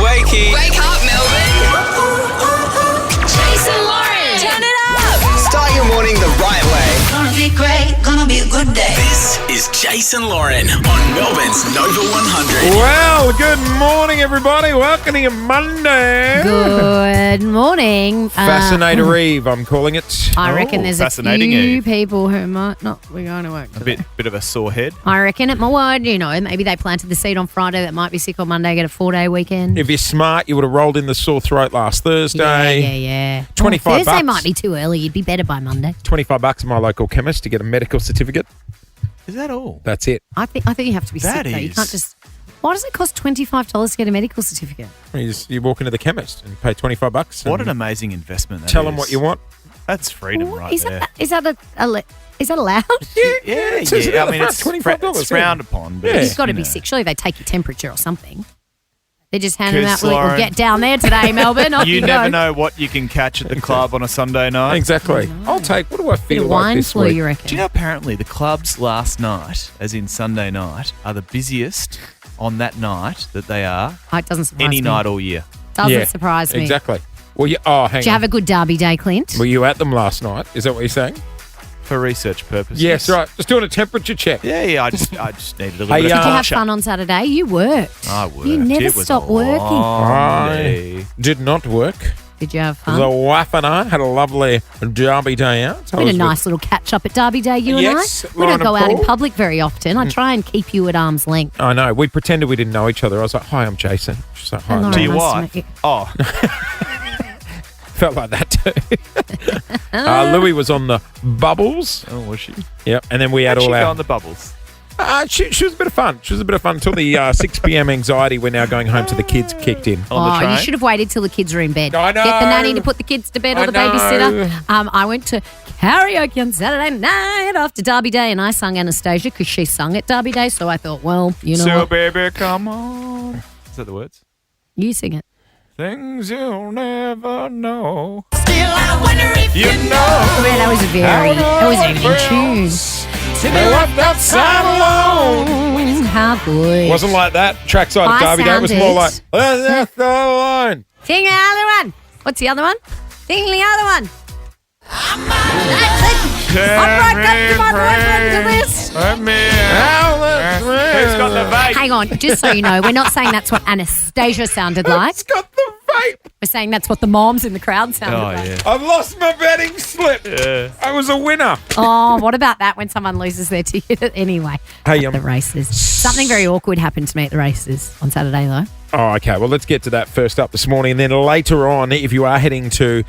wakey. Wake up, Melbourne. Jason Lauren. Turn it up. Start your morning the right way. Gonna be great, gonna be a good day. This is Jason Lauren on Melbourne's Nova 100. Well, good morning, everybody. Welcome to Monday. Good morning. Fascinator Eve, I'm calling it. I reckon there's a fascinating few Eve. people who might not be going to work A today. bit of a sore head. I reckon at my word, maybe they planted the seed on Friday that might be sick on Monday, get a 4-day weekend. If you're smart, you would have rolled in the sore throat last Thursday. Yeah. 25 Thursday bucks. might be too early. You'd be better by Monday. $25 at my local chemist to get a medical certificate. Is that all? That's it. I think you have to be That sick though. You is- can't just. Why does it cost $25 to get a medical certificate? You walk into the chemist and pay $25. What and an amazing investment that Tell is. them what you want. That's freedom right Is there. that is that allowed? Yeah. It says it I at the mean, front, it's $25, it's frowned upon. But Yeah. You've got to you be know. sick. Surely they take your temperature or something. They're just handing out. 'Cause, We'll Lauren, get down there today, Melbourne. Off You you never go. know what you can catch at the club on a Sunday night. Exactly. I'll take, what do I Bit feel of like wine this flu, week? you reckon? Do you know apparently the clubs last night, as in Sunday night, are the busiest on that night that they are Oh, it doesn't surprise any me. night all year. Doesn't Yeah, surprise me. Exactly. Well, hang Did you on. have a good derby day, Clint? Were you at them last night? Is that what you're saying? For research purposes. Yes, right. Just doing a temperature check. Yeah, I just needed a little Hey, bit Did of Did you have culture. fun on Saturday? You worked. I worked. You never It was stop a working. long I day. did not work. Did you have The fun? wife and I had a lovely derby day out. I We had was a nice little catch up at Derby Day, you Yes, and I. We don't Lauren go and out in Paul. public very often. I try and keep you at arm's length. I know. We pretended we didn't know each other. I was like, "Hi, I'm Jason." She's like, "Hi." Hello. I'm To Jason." your Nice to wife? meet you. Oh, Felt like that too. Louis was on the bubbles. oh, was she? Yep. And then we had How'd she all go our. on the bubbles? She was a bit of fun. She was a bit of fun until the 6 p.m. anxiety. We're now going home to the kids kicked in. On the Oh, train? you should have waited till the kids were in bed. I know. Get the nanny to put the kids to bed or I the know. babysitter. I went to karaoke on Saturday night after Derby Day and I sung Anastasia because she sung at Derby Day. So I thought, well, you know So, what? baby, come on. Is that the words? You sing it. Things you'll never know. Still, I wonder if You know. Man, that wasn't even in tune. They left outside alone. How good. Wasn't like that. Trackside of I Derby Day. It was more sounded- like, "Let's go alone." Sing the other one. What's the other one? Sing the other one. I'm right up to my boyfriend to this. Who's got the vape? Hang on, just so you know, we're not saying that's what Anastasia sounded like. It's got the vape. We're saying that's what the moms in the crowd sounded Oh, like. yeah. I've lost my betting slip. I was a winner. Oh, what about that when someone loses their ticket? Anyway, Hey, at the races. Something very awkward happened to me at the races on Saturday, though. Oh, okay. Well, let's get to that first up this morning. And then later on, if you are heading to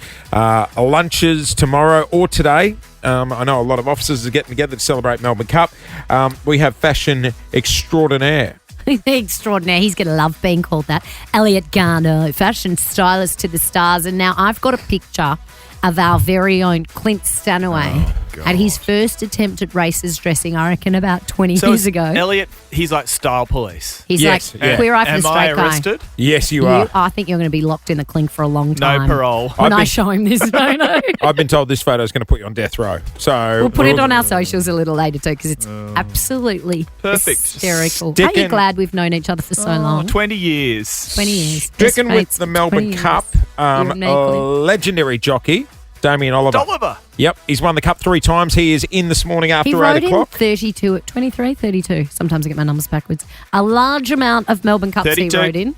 lunches tomorrow or today, I know a lot of officers are getting together to celebrate Melbourne Cup. We have fashion extraordinaire. Extraordinaire. He's going to love being called that. Elliot Garner, fashion stylist to the stars. And now I've got a picture of our very own Clint Stanaway at his first attempt at races dressing, I reckon, about 20 So years is ago. Elliot, he's like style police. He's Yes, like, yeah. queer eye for the Am straight I guy. arrested? Yes, you are. I think you're going to be locked in the clink for a long time. No parole. When I've I been- show him this photo. I've been told this photo is going to put you on death row. So We'll put it on our socials a little later too because it's absolutely Perfect. hysterical. Aren't Sticking- you glad we've known each other for so long? 20 years. 20 years. Sticking Best with mates the for Melbourne 20 Cup, years. a You and me, Clint. legendary jockey, Damien Oliver. Oliver. Yep, he's won the Cup 3 times. He is in this morning He after rode 8 in o'clock. 32, 23, 32. Sometimes I get my numbers backwards. A large amount of Melbourne Cups he 32. rode in.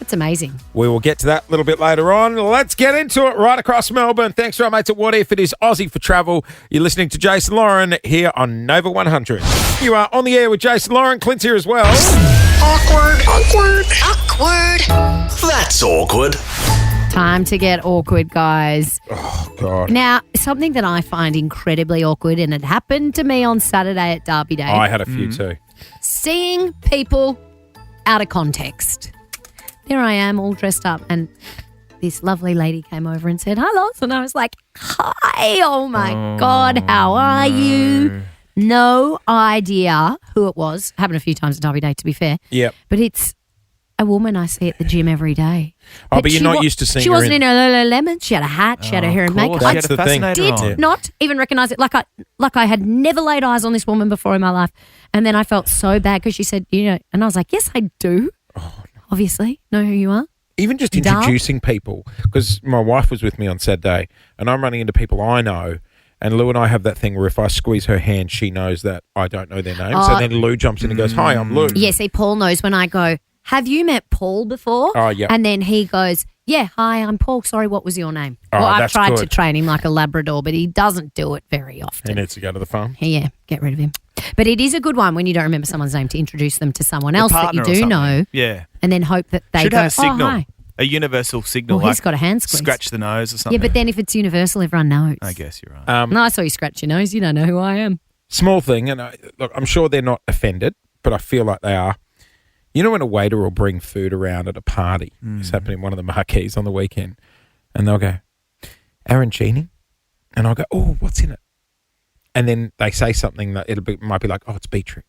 It's amazing. We will get to that a little bit later on. Let's get into it right across Melbourne. Thanks to our mates at What If. It is Aussie for Travel. You're listening to Jason Lauren here on Nova 100. You are on the air with Jason Lauren. Clint's here as well. Awkward. That's awkward. Time to get awkward, guys. Oh, God. Now, something that I find incredibly awkward, and it happened to me on Saturday at Derby Day. I had a few too. Seeing people out of context. There I am all dressed up and this lovely lady came over and said, "Hi, Loz." And I was like, "Hi, oh my God, how are you?" No idea who it was. Happened a few times at Derby Day, to be fair. Yep. But it's a woman I see at the gym every day. Oh, but you're she not used to seeing She her wasn't in- in her Lululemon. She had a hat. She had her hair and makeup. That's the thing. Did not even recognise it. Like I had never laid eyes on this woman before in my life. And then I felt so bad because she said, and I was like, "Yes, I do." obviously. Know who you are? Even just Duh. introducing people, because my wife was with me on Saturday, and I'm running into people I know, and Lou and I have that thing where if I squeeze her hand, she knows that I don't know their name. So then Lou jumps in and goes, "Hi, I'm Lou." Yeah, see, Paul knows when I go, "Have you met Paul before?" Oh, yeah. And then he goes, "Yeah, hi, I'm Paul. Sorry, what was your name?" Oh, well, I've that's tried to good. train him like a Labrador, but he doesn't do it very often. He needs to go to the farm. Yeah, get rid of him. But it is a good one when you don't remember someone's name to introduce them to someone else that you partner or do something. know, Yeah. and then hope that they Should go, have a signal. "Oh, hi." A universal signal. Well, he's like got a hand squeeze. Scratch the nose or Yeah, something. but then if it's universal, everyone knows. I guess you're right. No, I saw you scratch your nose. You don't know who I am. Small thing, and look, I'm sure they're not offended, but I feel like they are. You know when a waiter will bring food around at a party? It's happened in one of the marquees on the weekend, and they'll go, "Arancini," and I'll go, "Oh, what's in it?" And then they say something that might be like, "Oh, it's beetroot."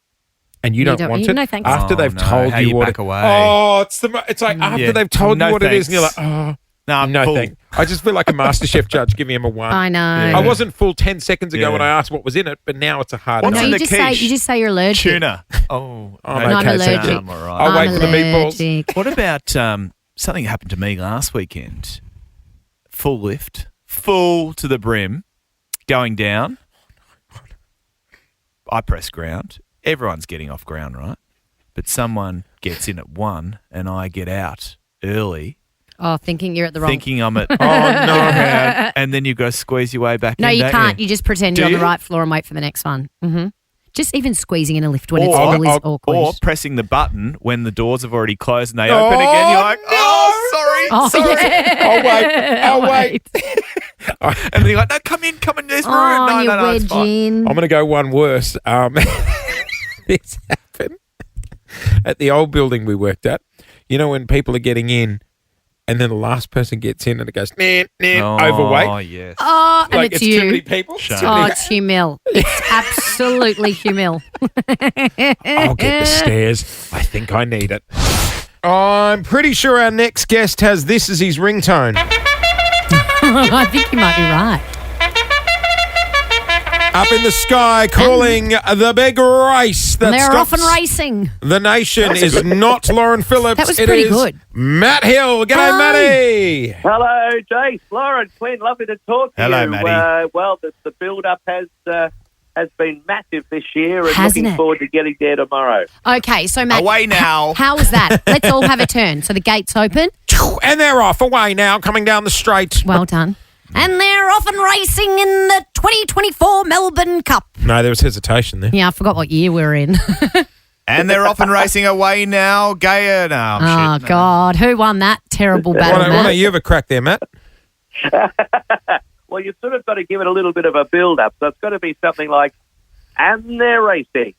And you don't want it no, thanks. after Oh, they've no. told How you you what back it. away. Oh, it's like after Yeah. they've told No you what it is, and you're like, thanks. "Oh, Nah, no, full. thanks." I just feel like a MasterChef judge giving him a 1. I know. I wasn't full 10 seconds ago Yeah. when I asked what was in it, but now it's a hard What's no. No, in you the just quiche? say you're allergic. Tuna. Oh, I'm No, I'm okay, allergic. thank you. I'm all right. I'll I'm wait for the meatballs. allergic. What about something that happened to me last weekend? Full lift, full to the brim, going down. I press ground. Everyone's getting off ground, right? But someone gets in at 1 and I get out early, Oh, thinking you're at the wrong. thinking I'm at ground, and then you got to squeeze your way back No, in. you don't can't. You just pretend Do you're on the you? right floor and wait for the next one. Mm-hmm. Just even squeezing in a lift when it's Or- full is awkward. Or pressing the button when the doors have already closed and they open again. You're like, oh, sorry. yeah. I'll wait. And then you're like, no, come in, there's room. Oh, you no, it's wedge fine. in. I'm going to go one worse. This happened at the old building we worked at. You know when people are getting in and then the last person gets in and it goes, nah, Oh, overweight. yes. Oh, and Like it's too many you. people. Shame. Oh, it's humil. It's absolutely humil. I'll get the stairs. I think I need it. I'm pretty sure our next guest has this as his ringtone. I think you might be right. Up in the sky, calling the big race that They're stops off and racing. the nation is not Lauren Phillips. That was It pretty is good. Matt Hill. G'day, Hi. Matty. Hello, Jase, Lauren, Clint, lovely to talk to Hello, you. Matty. Well, the build-up has been massive this year, and Hasn't looking it? forward to getting there tomorrow. Okay, so Matt, Away now. How was that? Let's all have a turn. So the gates open. And they're off away now, coming down the straight. Well done. And they're off and racing in the 2024 Melbourne Cup. No, there was hesitation there. Yeah, I forgot what year we're in. And they're off and racing away now. Gaia now. Oh, shit. God. Who won that terrible battle, Why don't Matt? you have a crack there, Matt? Well, you've sort of got to give it a little bit of a build-up, so it's got to be something like, and they're racing.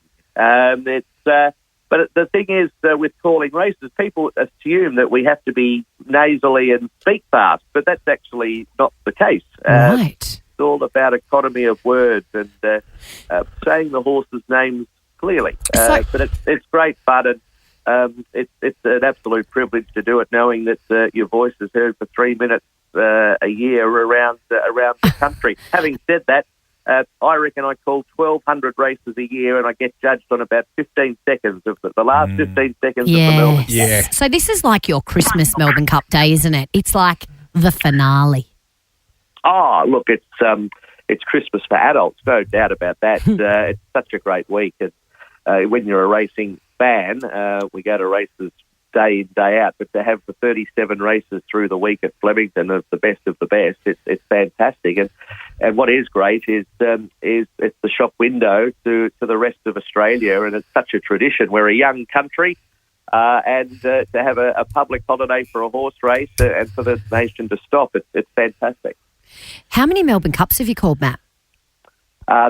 But the thing is, with calling races, people assume that we have to be nasally and speak fast, but that's actually not the case. Right. It's all about economy of words and saying the horses' names clearly. So- But it's great fun, and it's an absolute privilege to do it, knowing that your voice is heard for 3 minutes a year around the country. Having said that, I reckon I call 1,200 races a year, and I get judged on about 15 seconds of the last 15 seconds of the Melbourne. Yes. So this is like your Christmas Melbourne Cup day, isn't it? It's like the finale. Oh, look, it's Christmas for adults, no doubt about that. It's such a great week, and when you're a racing fan, we go to races day in, day out, but to have the 37 races through the week at Flemington of the best, it's fantastic. And what is great is it's the shop window to the rest of Australia, and it's such a tradition. We're a young country, and to have a public holiday for a horse race and for the nation to stop, it's fantastic. How many Melbourne Cups have you called, Matt?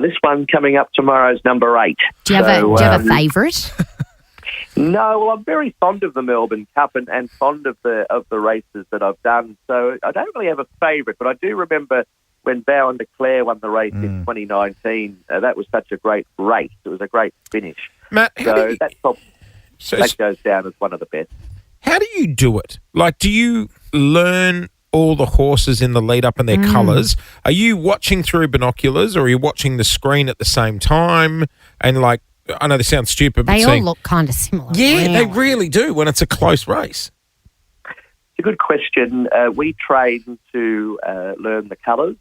This one coming up tomorrow is number 8. Do you have a favourite? No, well, I'm very fond of the Melbourne Cup and fond of the races that I've done. So I don't really have a favourite, but I do remember when Bow and Declare won the race in 2019. That was such a great race. It was a great finish. Matt, So that goes down as one of the best. how do you do it? Like, do you learn all the horses in the lead up and their colours? Are you watching through binoculars, or are you watching the screen at the same time? And like, I know this sounds stupid, but They all seeing, look kind of similar. yeah, they really. really do when it's a close race. It's a good question. We train to learn the colours,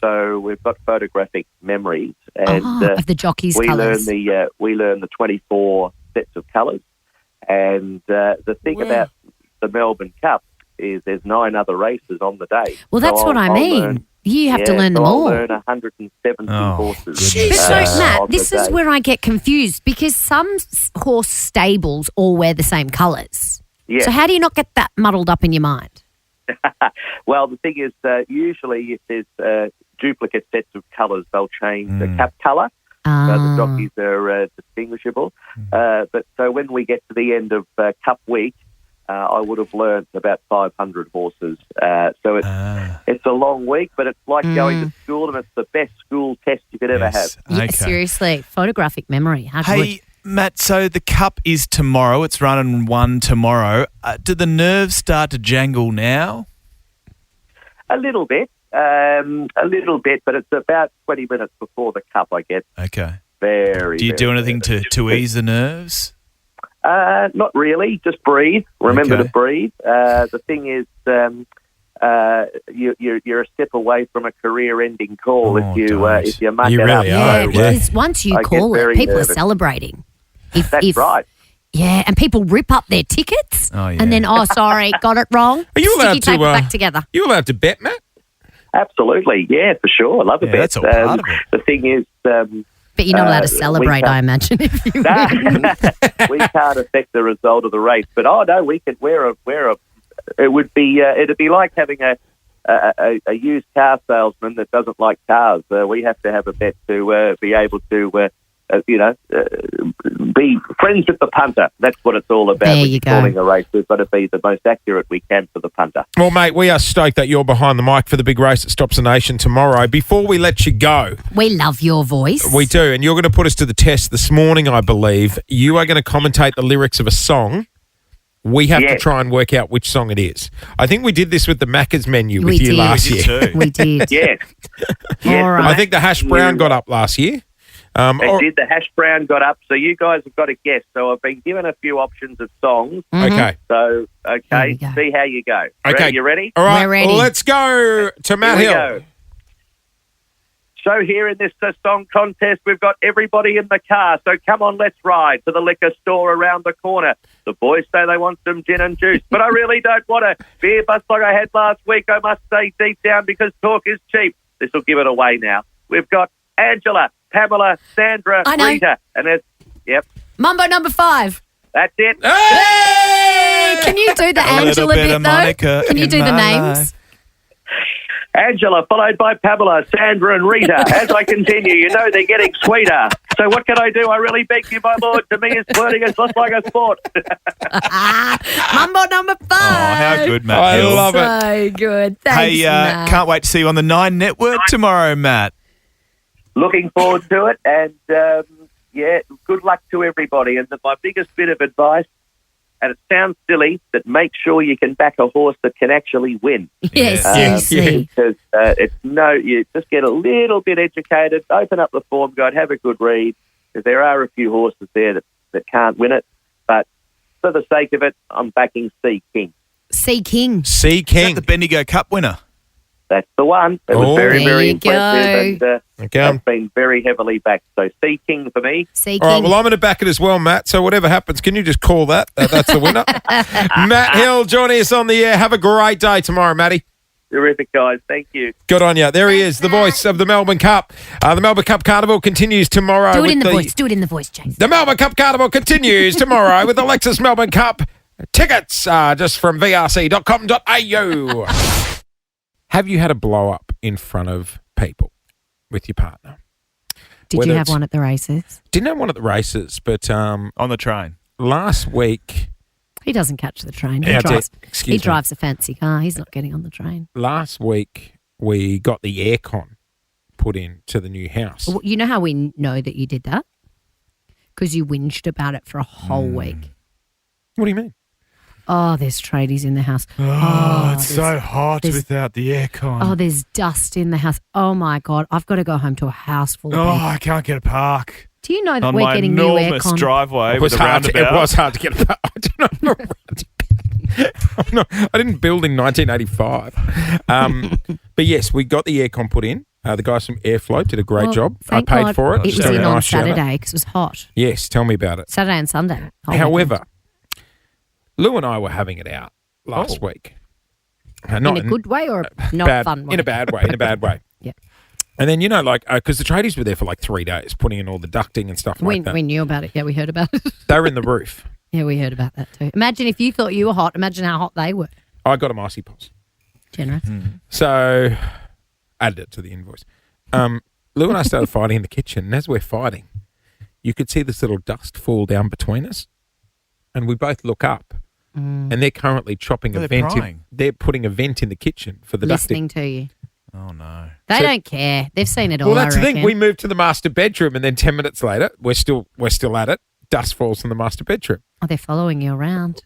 so we've got photographic memories, and Of the jockeys' we colours. we learn the 24 sets of colours. And the thing about the Melbourne Cup is there's 9 other races on the day. Well, that's what I mean. You have to learn them I'll all. learn 170 horses. But so, Matt, on the this is day. where I get confused because some horse stables all wear the same colours. Yeah. So how do you not get that muddled up in your mind? Well, the thing is, usually if there's duplicate sets of colours, they'll change the cap colour. So the jockeys are distinguishable. But so when we get to the end of Cup week, I would have learned about 500 horses. So it's a long week, but it's like going to school, and it's the best school test you could ever have. Yeah, seriously. Photographic memory. How good. Hey, Matt, so the Cup is tomorrow. It's running 1 tomorrow. Do the nerves start to jangle now? A little bit, but it's about 20 minutes before the Cup, I get Okay. very. Do you do very anything to ease the nerves? Not really. Just breathe. Remember Okay. to breathe. The thing is, you're a step away from a career-ending call Oh, if you muck You it really up. are. Yeah, So, because once you I get call it, very people nervous. are celebrating. If, That's right. Yeah, and people rip up their tickets Oh, yeah. and then, sorry, got it wrong. Are you allowed Sticky tape to it back together. You allowed to bet, Matt? Absolutely. Yeah, for sure. I love a Yeah, bet. that's all part of it. The thing is, But you're not allowed to we celebrate, can't- I imagine, if you nah, win. we can't affect the result of the race. But no, we could wear a. It would be. It'd be like having a used car salesman that doesn't like cars. We have to have a bet to be able to, be friends with the punter. That's what it's all about. There When you you're go. calling a race, we've got to be the most accurate we can for the punter. Well, mate, we are stoked that you're behind the mic for the big race that stops the nation tomorrow. Before we let you go, We love your voice. we do, and you're going to put us to the test this morning, I believe. You are going to commentate the lyrics of a song. We have to Yes. try and work out which song it is. I think we did this with the Macca's menu We with you did. last We year. did too. We did. Yes. All right. I think the hash brown got up last year. It did. The hash brown got up, so you guys have got to guess. So I've been given a few options of songs. Okay. So, There okay, we go. see how you go. Okay. You ready? All right. We're ready. Let's go to Matt Here we Hill. go. So here in this song contest, we've got everybody in the car. So come on, let's ride to the liquor store around the corner. The boys say they want some gin and juice, but I really don't want a beer bust like I had last week. I must say deep down because talk is cheap. This will give it away now. We've got Angela, Pamela, Sandra, I know. Rita, and there's, yep, Mambo number 5. that's it. Hey, can you do the A little Angela bit bit, of though? Monica Can you in do the my names? life. Angela, followed by Pamela, Sandra and Rita. As I continue, you know they're getting sweeter. So what can I do? I really beg you, my lord. To me, is flirting is just like a sport. Mambo number 5. Oh, how good, Matt I Hill. love it. So good. Thanks, Hey, Matt. can't wait to see you on the 9 Network tomorrow, Matt. Looking forward to it. And, good luck to everybody. And my biggest bit of advice, and it sounds silly, but make sure you can back a horse that can actually win. Yes, Yes, seriously. Because you just get a little bit educated, open up the form guide, have a good read, because there are a few horses there that can't win it. But for the sake of it, I'm backing Sea King. Sea King. Sea Is King. that the Bendigo Cup winner? That's the one. It was Oh. very, There very you impressive. go. And Okay. that's been very heavily backed. So Sea King for me. Sea All right, King. well, I'm going to back it as well, Matt. So whatever happens, can you just call that? That's the winner. Matt Hill joining us on the air. Have a great day tomorrow, Matty. Terrific, guys. Thank you. Good on you. There he is, the voice of the Melbourne Cup. The Melbourne Cup Carnival continues tomorrow. do it with in the voice. Do it in the voice, Jase. The Melbourne Cup Carnival continues tomorrow with the Lexus Melbourne Cup tickets just from vrc.com.au. Have you had a blow up in front of people with your partner? Did Whether you have it's- one at the races? Didn't have one at the races, but On the train. last week, He doesn't catch the train. He Yeah, drives. excuse He me. drives a fancy car. He's not getting on the train. we got the aircon put in to the new house. Well, you know how we know that you did that? Because you whinged about it for a whole week. What do you mean? Oh, there's tradies in the house. it's there's- so hot there's- without the aircon. Oh, there's dust in the house. Oh my God, I've got to go home to a house full of Oh, people. I can't get a park. Do you know that On we're my getting new enormous aircon? driveway It was with a hard. roundabout. It was hard to get. I don't know. I didn't build in 1985. But yes, we got the aircon put in. The guys from Airflow did a great job. I Thank paid God for it. It was So in on nice, Shanna. Saturday because it was hot. Yes, tell me about it. Saturday and Sunday. whole However, Lou and I were having it out last week. weekend. In a good way or a not bad, fun way? in a bad way. In a bad way. Yeah. And then, because the tradies were there for like 3 days, putting in all the ducting and stuff We, like that. we knew about it. Yeah, we heard about it. They were in the roof. Yeah, we heard about that too. Imagine if you thought you were hot. Imagine how hot they were. I got them icy pops. Generous. So, added it to the invoice. Lou and I started fighting in the kitchen, and as we're fighting, you could see this little dust fall down between us, and we both look up, and they're currently chopping a They're vent. prying. They're putting a vent in the kitchen for the Listening ducting. to you. Oh, no. They So- don't care. They've seen it all. Well, that's I the thing. reckon. We moved to the master bedroom, and then 10 minutes later, we're still at it. Dust falls from the master bedroom. Oh, they're following you around.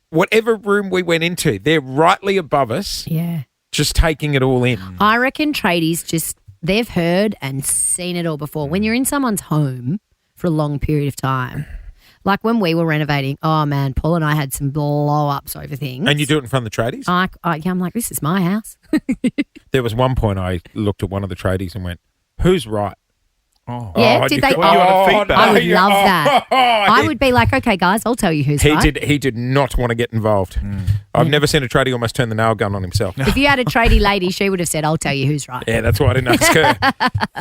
Whatever room we went into, they're rightly above us, Yeah. just taking it all in. I reckon tradies they've heard and seen it all before. When you're in someone's home for a long period of time, like when we were renovating, oh man, Paul and I had some blow ups over things. And you do it in front of the tradies? I'm like, this is my house. There was one point I looked at one of the tradies and went, who's right? Oh. Yeah, Oh, did you they? got- Well, you want a feedback. I would you- love that. I he- would be like, okay, guys, I'll tell you who's He right. He did not want to get involved. I've never seen a tradie almost turn the nail gun on himself. If you had a tradie lady, she would have said, I'll tell you who's right. Yeah, that's why I didn't ask her.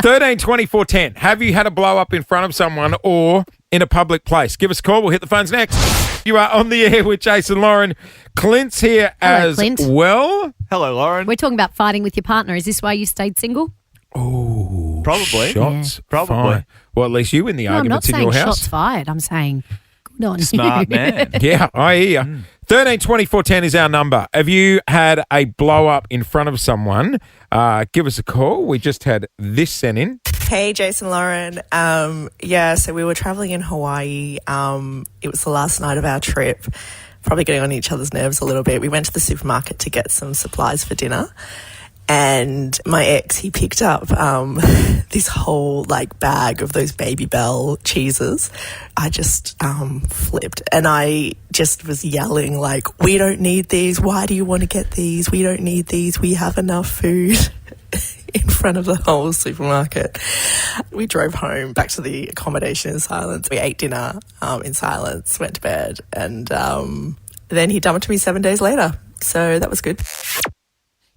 13 24 10. Have you had a blow up in front of someone or in a public place? Give us a call. We'll hit the phones next. You are on the air with Jason Lauren. Clint's here Hello, as Clint. well. Hello, Lauren. We're talking about fighting with your partner. Is this why you stayed single? Oh, Probably. shots. Yeah. Probably. fired. Well, at least you win the No, I'm not arguments in saying your shots house. fired. I'm saying good on Smart you. man. Yeah, I hear you. 13 24 10 is our number. Have you had a blow up in front of someone? Give us a call. We just had this sent in. Hey, Jason Lauren. So we were traveling in Hawaii. It was the last night of our trip, probably getting on each other's nerves a little bit. We went to the supermarket to get some supplies for dinner. And my ex, he picked up this whole bag of those Baby Bell cheeses. I just flipped, and I just was yelling "We don't need these. Why do you want to get these? We don't need these. We have enough food." In front of the whole supermarket. We drove home back to the accommodation in silence. We ate dinner in silence, went to bed, and then he dumped me 7 days later. So that was good.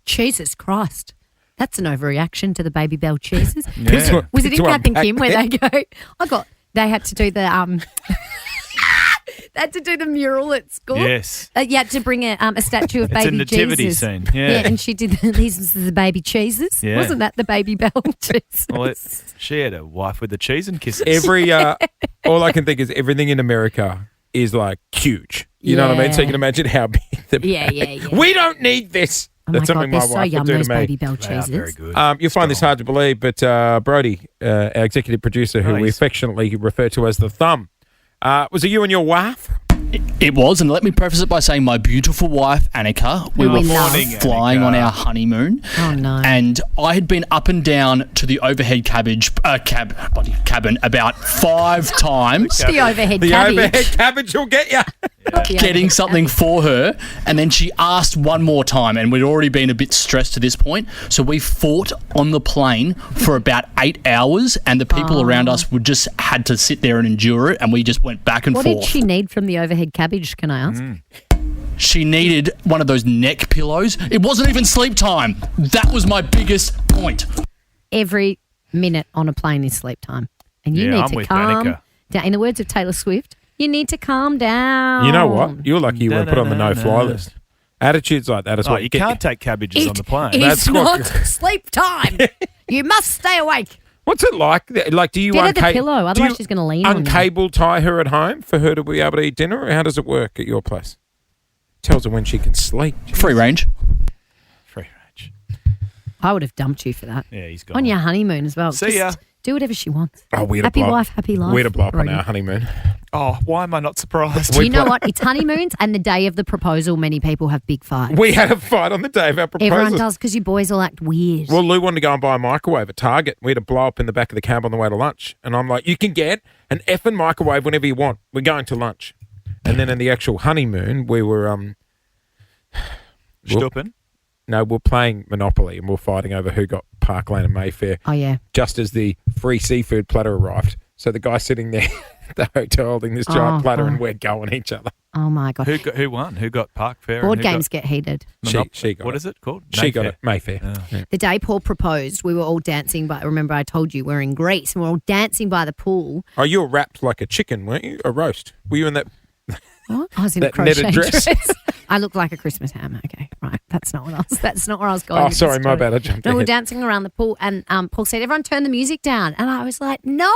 Jesus Christ. That's an overreaction to the Baby Bell cheeses. Yeah. Was it in To Kath and unpack Kim where that. they go, they had to do the they had to do the mural at school. Yes. You had to bring a statue of It's a baby nativity Jesus. scene, yeah. and she did these are the baby cheeses. Yeah. Wasn't that the Baby Bell cheeses? Well, she had a wife with the cheese and kisses. All I can think is everything in America is huge. You know what I mean? So you can imagine how big the Yeah, bag- yeah, yeah. We don't need this. Oh That's my something God, my they're so wife yum, would do those to me. Baby Bell They are cheeses. very good. You'll find this hard to believe, but Brody, our executive producer, who we Nice. affectionately refer to as the Thumb, was it you and your wife? It was, and let me preface it by saying my beautiful wife, Annika, we Who were we love. flying on Annika. our honeymoon. Oh, no. And I had been up and down to the overhead cabin about 5 times The overhead The cabbage. overhead cabbage will get you. Not the getting overhead something cabbage. for her, and then she asked one more time, and we'd already been a bit stressed to this point, so we fought on the plane for about 8 hours, and the people around us would just had to sit there and endure it, and we just went back and What forth. did she need from the overhead cabbage, can I ask? She needed one of those neck pillows. It wasn't even sleep time. That was my biggest point. Every minute on a plane is sleep time. And you Yeah, need I'm to with calm Annika. down. In the words of Taylor Swift, you need to calm down. You know what? You're lucky you weren't put on the no-fly Da-da-da-da. list. Attitudes like that is Oh, what you get can't take cabbages on the plane. That's It's what- not sleep time. You must stay awake. What's it like? Do you Get her the unca- pillow, do otherwise you she's gonna lean on you. uncable tie her at home for her to be able to eat dinner, or how does it work at your place? Tells her when she can sleep. Free range. Free range. I would have dumped you for that. Yeah, he's gone. On your honeymoon as well. See ya. Do whatever she wants. Oh, we'd Happy blow, wife, happy life. We'd have blow up on Brody. our honeymoon. Oh, why am I not surprised? Do you know what? It's honeymoons and the day of the proposal. Many people have big fights. We had a fight on the day of our proposal. Everyone does because you boys all act weird. Well, Lou wanted to go and buy a microwave at Target. We had to blow up in the back of the cab on the way to lunch. And I'm like, you can get an effing microwave whenever you want. We're going to lunch. And then in the actual honeymoon, we were... Stupping? No, we're playing Monopoly and we're fighting over who got Park Lane and Mayfair. Oh, yeah. Just as the free seafood platter arrived. So the guy sitting there at the hotel holding this giant platter and we're going each other. Oh, my God. Who won? Who got Park Fair? Board games get heated. She got What it. is it called? She got it. Mayfair. Yeah. The day Paul proposed, we were all dancing by, remember I told you we're in Greece and we're all dancing by the pool. Oh, you were wrapped like a chicken, weren't you? A roast. Were you in that? What? I was in a That netted crochet dress. dress. I look like a Christmas ham. Okay, right. That's not where I was going. Oh, with sorry, this my story. bad. I jumped No, we're ahead. dancing around the pool and Paul said, everyone turn the music down. And I was like, no,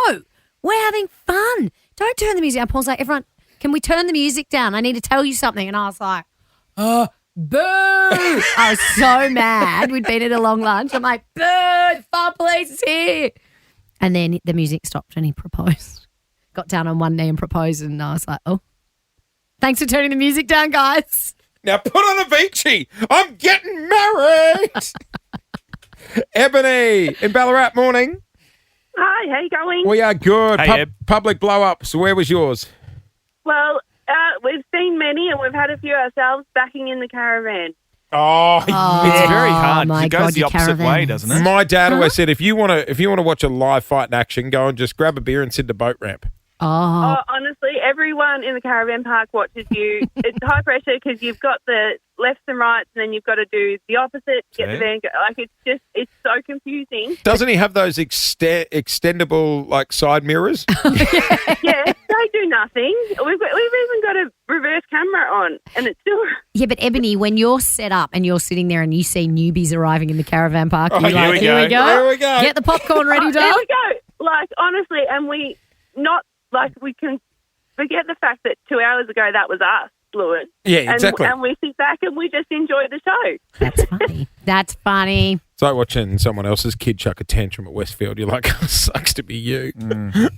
we're having fun. Don't turn the music down. Paul's like, everyone, can we turn the music down? I need to tell you something. And I was like, boo. I was so mad. We'd been at a long lunch. I'm like, boo, the fire police is here. And then the music stopped and he proposed. Got down on one knee and proposed. And I was like, oh, thanks for turning the music down, guys. Now put on Avicii. I'm getting married. Ebony in Ballarat, morning. Hi, how you going? We are good. Hey, Eb. Public blow up. So where was yours? Well, we've seen many and we've had a few ourselves backing in the caravan. Oh, It's very hard. my It goes God, the you opposite way, caravan. doesn't it? My dad always said if you want to watch a live fight in action, go and just grab a beer and sit at the boat ramp. Oh, Honestly, everyone in the caravan park watches you. It's high pressure because you've got the lefts and rights and then you've got to do the opposite, get the van. Like, it's so confusing. Doesn't he have those extendable like side mirrors? Yeah, they do nothing. We've even got a reverse camera on and it's still... yeah, but Ebony, when you're set up and you're sitting there and you see newbies arriving in the caravan park, you're here like, we here go. we go. Here we go. Get the popcorn ready, There darling. we go. Like, honestly, and we can forget the fact that 2 hours ago that was us, Lewis. Yeah, exactly. And we sit back and we just enjoy the show. That's funny. That's funny. It's like watching someone else's kid chuck a tantrum at Westfield. You're like, oh, sucks to be you.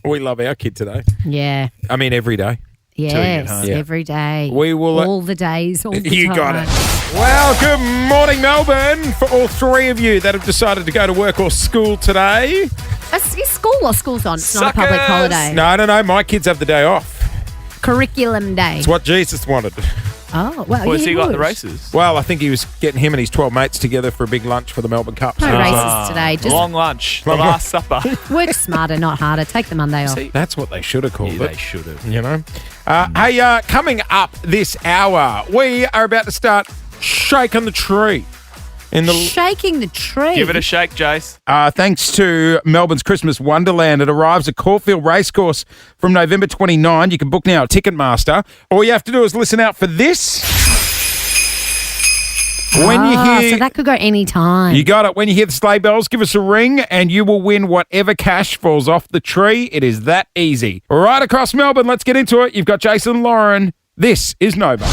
We love our kid today. Yeah. I mean, every day. Yes, Yeah. every day. We will. all the days, all the You time. got it. Well, good morning, Melbourne, for all three of you that have decided to go to work or school today. Is school or school's on? It's not a public Suckers. holiday. No. My kids have the day off. Curriculum day. It's what Jesus wanted. Oh, well, Was yeah, he like would. the races? Well, I think he was getting him and his 12 mates together for a big lunch for the Melbourne Cup. No So races today. Just Long lunch. The Long Last Supper. work smarter, not harder. Take the Monday off. that's what they should have called Yeah, it. they should have. You know? Hey, coming up this hour, we are about to start shaking the tree. In the Shaking the tree. Give it a shake, Jase. thanks to Melbourne's Christmas Wonderland, it arrives at Caulfield Racecourse from November 29. You can book now at Ticketmaster. All you have to do is listen out for this. When you hear, so that could go any time. you got it. When you hear the sleigh bells, give us a ring and you will win whatever cash falls off the tree. It is that easy. Right across Melbourne, let's get into it. You've got Jason and Lauren. This is Nova.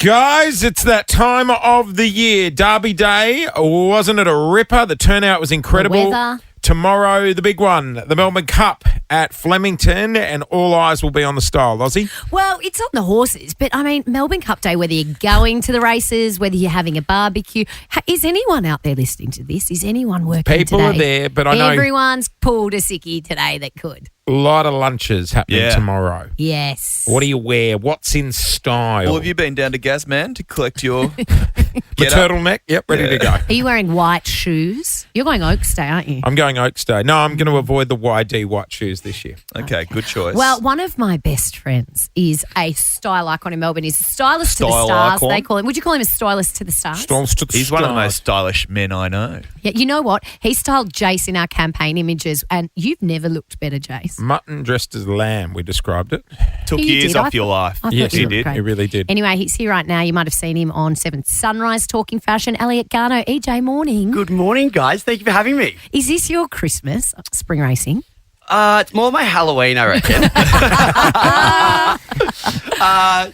Guys, it's that time of the year. Derby Day. Wasn't it a ripper? The turnout was incredible. The weather. Tomorrow, the big one, the Melbourne Cup at Flemington, and all eyes will be on the style, Aussie. Well, it's on the horses, but I mean, Melbourne Cup Day, whether you're going to the races, whether you're having a barbecue, is anyone out there listening to this? Is anyone working People today? are there, but I know Everyone's pulled a sickie today that could. a lot of lunches happening Yeah. tomorrow. Yes. What do you wear? What's in style? Well, have you been down to Gazman to collect your the get up? turtleneck? Yep, ready to go. Are you wearing white shoes? You're going Oaks Day, aren't you? I'm going Oaks Day. No, I'm going to avoid the YD white shoes this year. Okay, good choice. Well, one of my best friends is a style icon in Melbourne. He's a stylist to the Style stars, icon? they call him. Would you call him a stylist to the stars? Storms to the he's one of the stars. most stylish men I know. Yeah, you know what? He styled Jase in our campaign images, and you've never looked better, Jase. Mutton dressed as lamb, we described it. Took He years did. I off your thought- life. I thought Yes, you he looked did. great. He really did. Anyway, he's here right now. You might have seen him on 7 Sunrise talking fashion. Elliot Garno, EJ Morning. Good morning, guys. Thank you for having me. Is this your Christmas spring racing? It's more my Halloween, I reckon.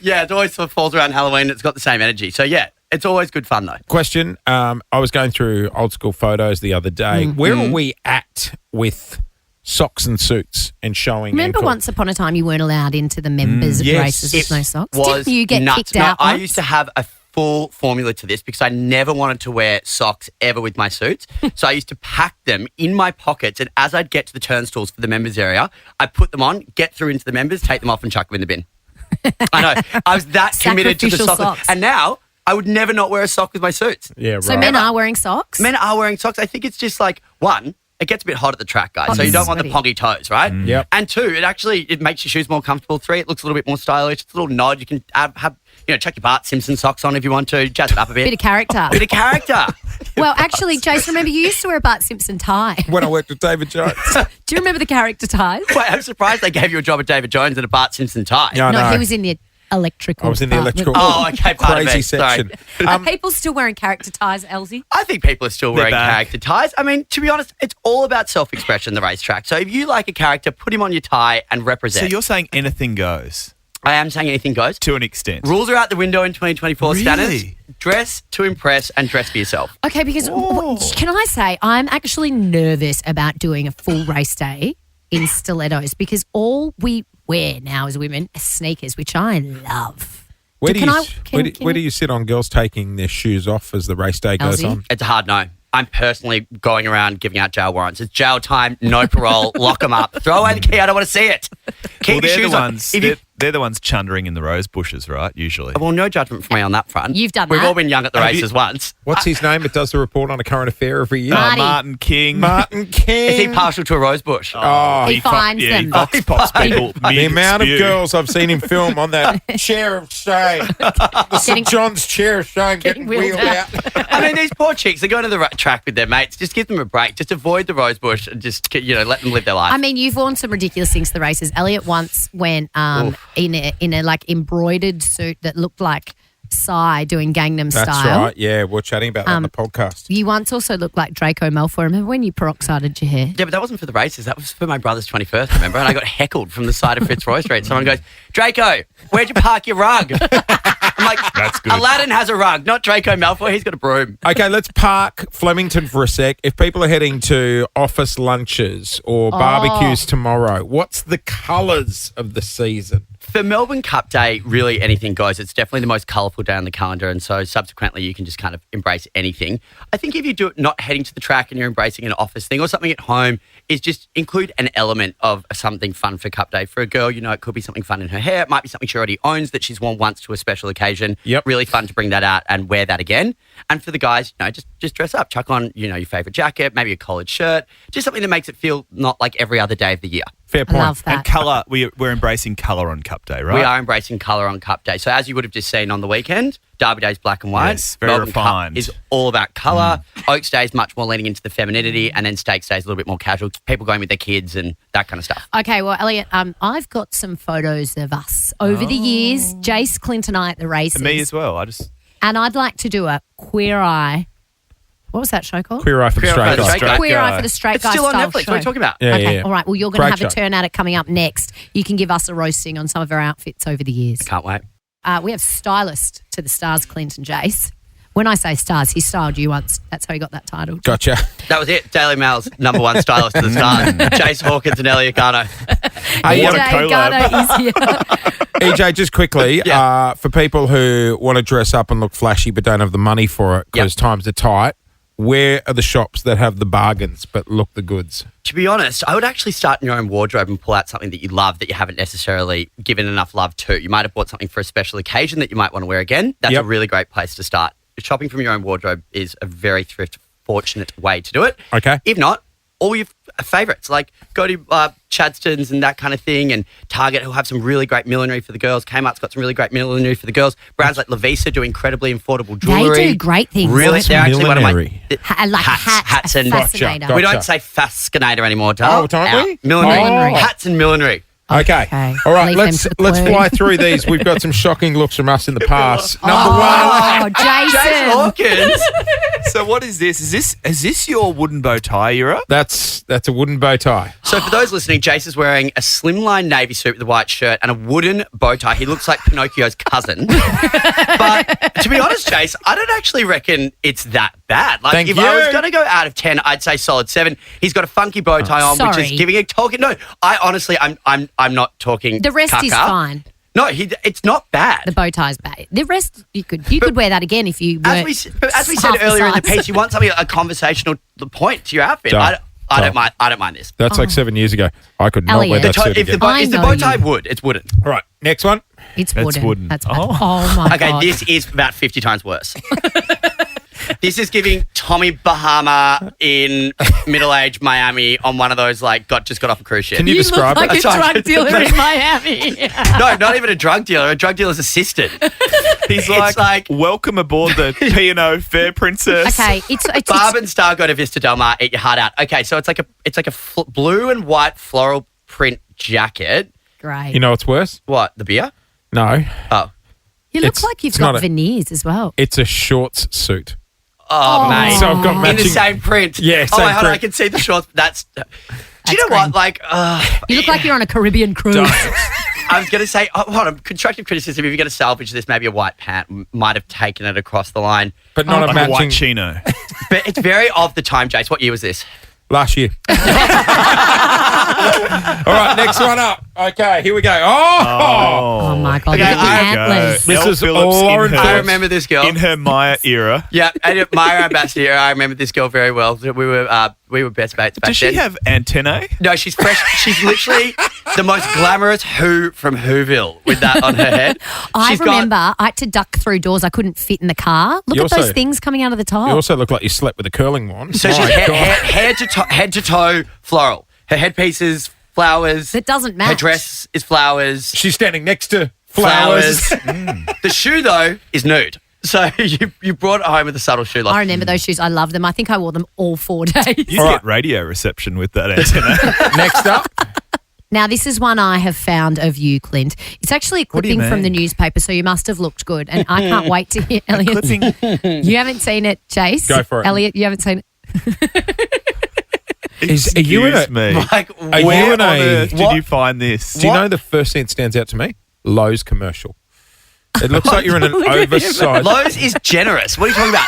Yeah, it always sort of falls around Halloween. It's got the same energy. So, yeah, it's always good fun, though. Question. I was going through old school photos the other day. Where are we at with socks and suits and showing. Remember ankle. once upon a time you weren't allowed into the members yes. races with no socks? Was Didn't you get nuts. kicked out I once? used to have a full formula to this because I never wanted to wear socks ever with my suits. So I used to pack them in my pockets, and as I'd get to the turnstiles for the members area, I put them on, get through into the members, take them off and chuck them in the bin. I know. I was that committed to the Sacrificial socks. socks. And now I would never not wear a sock with my suits. Yeah, right. So men are wearing socks? Men are wearing socks. I think it's just like, one, it gets a bit hot at the track, guys. So you don't want the poggy toes, right? Yep. And two, it makes your shoes more comfortable. Three, it looks a little bit more stylish. It's a little nod. You can have chuck your Bart Simpson socks on if you want to. Jazz it up a bit. Bit of character. Bit of character. Well, actually, Jase, remember you used to wear a Bart Simpson tie. When I worked with David Jones. Do you remember the character ties? Wait, I'm surprised they gave you a job at David Jones and a Bart Simpson tie. Yeah, I No, know. he was in the electrical. I was in the department. electrical. Oh, okay, part of crazy it. Sorry. section. Are people still wearing character ties, Elsie? I think people are still wearing back. character ties. I mean, to be honest, it's all about self-expression, the racetrack. So if you like a character, put him on your tie and represent. So you're saying anything goes I am saying anything goes. to an extent. Rules are out the window in 2024 Really? standards. Dress to impress and dress for yourself. Okay, because can I say I'm actually nervous about doing a full race day in stilettos because all we wear now as women are sneakers, which I love. Where Can do I- you can- where do you sit on girls taking their shoes off as the race day goes Elsie? on? It's a hard no. I'm personally going around giving out jail warrants. It's jail time, no parole, lock them up. Throw away the key, I don't want to see it. Keep Well, your they're the shoes on. ones. If you- They're the ones chundering in the rose bushes, right? Usually. well, no judgment from me on that front. You've done We've that. all been young at the Have you- races once. What's his name? It does the report on a current affair every year. Marty. Martin King. Martin King. Is he partial to a rose bush? Oh, He finds yeah, them. He vox pops people. the amount of girls I've seen him film on that chair of shame, the St. John's chair of shame, getting wheeled out. I mean, these poor chicks, they're going to the track with their mates. Just give them a break. Just avoid the rose bush and just, let them live their life. I mean, you've worn some ridiculous things to the races. Elliot once went in a like embroidered suit that looked like Psy doing Gangnam That's Style. right. Yeah, we're chatting about that on the podcast. You once also looked like Draco Malfoy. Remember when you peroxided your hair? Yeah, but that wasn't for the races. That was for my brother's 21st, remember? And I got heckled from the side of Fitzroy Street. Someone goes, Draco, where'd you park your rug? I'm like, That's good. Aladdin has a rug, not Draco Malfoy. He's got a broom. Okay, let's park Flemington for a sec. If people are heading to office lunches or barbecues tomorrow, what's the colours of the season? For Melbourne Cup Day, really anything goes. It's definitely the most colourful day on the calendar, and so subsequently you can just kind of embrace anything. I think if you do it not heading to the track and you're embracing an office thing or something at home, is just include an element of something fun for Cup Day. For a girl, it could be something fun in her hair. It might be something she already owns that she's worn once to a special occasion. Yep. Really fun to bring that out and wear that again. And for the guys, just dress up. Chuck on, your favourite jacket, maybe a collared shirt. Just something that makes it feel not like every other day of the year. Fair point. Love that. And colour, we're embracing colour on Cup Day, right? We are embracing colour on Cup Day. So as you would have just seen on the weekend, Derby Day's black and white. Yes, very Melbourne refined. Cup is all about colour. Oaks Day is much more leaning into the femininity, and then Stakes Day is a little bit more casual. People going with their kids and that kind of stuff. Okay, well, Elliot, I've got some photos of us over the years. Jase, Clint and I at the races. And me as well. And I'd like to do a Queer Eye. What was that show called? Queer Eye for the Queer Eye Straight for the Guy. Straight Guy. Queer Eye for the Straight It's Guy still on style Netflix. show. What are you talking about? Yeah, Okay, yeah. all right. Well, you're going to Great have a show. turn at it coming up next. You can give us a roasting on some of our outfits over the years. Can't wait. We have stylist to the stars, Clint and Jase. When I say stars, he styled you once. That's how he got that title. Gotcha. That was it. Daily Mail's number one stylist to the stars. Chase Hawkins and Elliot Garno. Hey, What a EJ collab. Garner is here. EJ, just quickly, for people who want to dress up and look flashy but don't have the money for it because times are tight, where are the shops that have the bargains but look the goods? To be honest, I would actually start in your own wardrobe and pull out something that you love that you haven't necessarily given enough love to. You might have bought something for a special occasion that you might want to wear again. That's a really great place to start. Shopping from your own wardrobe is a very fortunate way to do it. Okay. If not, all your favourites, like go to Chadstone's and that kind of thing, and Target, who'll have some really great millinery for the girls. Kmart's got some really great millinery for the girls. Brands like Lavisa do incredibly affordable jewellery. They do great things. Really, What's they're actually one of my millinery? hats and fascinator. we don't say fascinator anymore, Dale. Oh, don't Our we? Millinery. Oh. Hats and millinery. Okay. All right, Leave let's them to the let's queen. fly through these. We've got some shocking looks from us in the past. Number one. Oh, Jason Jason. Hawkins. So what is this? Is this your wooden bow tie era? That's a wooden bow tie. So for those listening, Jase is wearing a slimline navy suit with a white shirt and a wooden bow tie. He looks like Pinocchio's cousin. But to be honest, Jase, I don't actually reckon it's that bad. Like, Thank if you. I was going to go out of 10, I'd say solid 7. He's got a funky bow tie on, which sorry. is giving a talking. No, I honestly, I'm not talking. The rest is caca. fine. No, it's not bad. The bow tie's bad. The rest, you could wear that again if you weren't. As we said half the earlier in the size. piece, you want something a conversational point to your outfit. Don't. I don't mind. I don't mind this. That's like 7 years ago. I could not wear Elliot. that suit If the again. bow, is the I bow know tie you. wood? It's wooden. All right, next one. It's That's wooden. wooden. That's bad. Oh. Oh my Okay, God. this is about 50 times worse. This is giving Tommy Bahama in middle-aged Miami on one of those just got off a cruise ship. Can you describe look like it? a drug dealer in Miami. No, not even a drug dealer. A drug dealer's assistant. He's It's like- welcome aboard the P&O Fair Princess. Okay, it's Barb and Star go to Vista Del Mar, eat your heart out. Okay, so it's like a blue and white floral print jacket. great. You know what's worse? What, the beer? No, Oh. You look it's- like you've it's got not a- veneers as well. it's a shorts suit. Oh, mate. So I've got in matching. the same print. Yeah, Oh, same wait, hold on. I print. can see the shorts. Do you That's know great. what? Like, You look like you're on a Caribbean cruise. I was going to say, hold on, constructive criticism. If you're going to salvage this, maybe a white pant might have taken it across the line. But not a Like a matching. white chino. But it's very of the time, Jase. What year was this? Last year. All right, next one up. Okay, here we go. Oh my God, Okay, look at the I- antlers. This Elle is Phillips Lauren in her, I remember this girl. in her Maya era. Yeah, and Maya Ambassador. I remember this girl very well. We were best mates back Does she then. have antennae? No, she's fresh. She's literally the most glamorous Who from Whoville with that on her head. I She's got- remember I had to duck through doors I couldn't fit in the car. Look You at those also- things coming out of the top. You also look like you slept with a curling one. So My she's God. head to toe floral. Her headpiece is flowers. It doesn't Her match. dress is flowers. She's standing next to flowers. The shoe though is nude. So you brought it home with a subtle shoe. I remember those shoes. I love them. I think I wore them all 4 days. You get radio reception with that antenna. Next up. Now, this is one I have found of you, Clint. It's actually a What do you clipping from the mean? newspaper, so you must have looked good. And I can't wait to hear Elliot. You haven't seen it, Jase? Go for it. Elliot, you haven't seen it? Are you in Excuse a- me. Like, Are you Where in on a- earth did what- you find this? Do you know the first thing that stands out to me? Lowe's commercial. It looks like you're in an oversized. Lowe's is generous. What are you talking about?